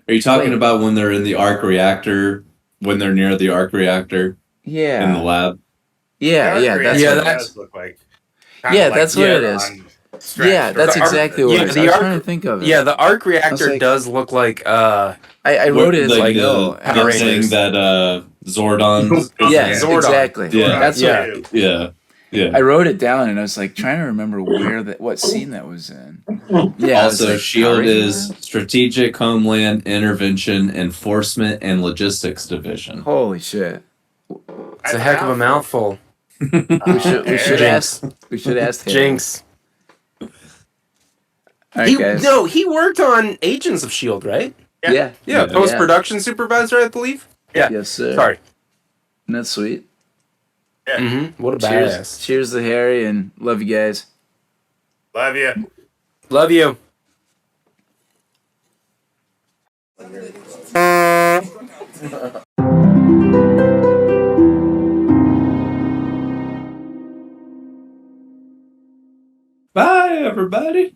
E: Are you talking about when they're in the arc reactor? When they're near the arc reactor in the
A: Yeah,
E: lab?
A: yeah,
D: Dark
A: yeah. That's
D: Reactor
A: what.
B: that's-
D: does look like.
A: Yeah, that's what it is. Yeah, that's
B: The arc-
A: exactly what
B: yeah,
A: it is.
B: the
A: I was
B: arc-
A: trying to think of it.
B: Yeah, the arc reactor
A: like-
B: does look like
A: I wrote it as
E: Like
A: like,
E: the,
A: oh,
B: Power
E: the
B: Rangers.
E: thing that Zordon.
A: yeah,
B: Zordon.
A: exactly.
E: Yeah.
A: That's
B: Yeah.
A: what
E: Yeah, yeah.
A: I wrote it down, and I was like trying to remember what scene that was in. Yeah. it was
E: Also,
A: like
E: Shield
A: Power
E: is
A: Rangers?
E: Strategic Homeland Intervention Enforcement and Logistics Division.
A: Holy shit.
B: it's a heck of a mouthful.
A: We should
B: Jinx.
A: ask him.
B: Jinx.
A: All right, guys.
B: He worked on Agents of Shield, right?
A: Yeah.
B: Yeah, post-production supervisor, I believe. Yeah.
A: Yes, sir.
B: Sorry.
A: Isn't that sweet?
B: Mm-hmm. What a
A: Cheers.
B: badass.
A: Cheers to Harry, and love you guys.
D: Love you.
B: Love you.
E: Bye, everybody.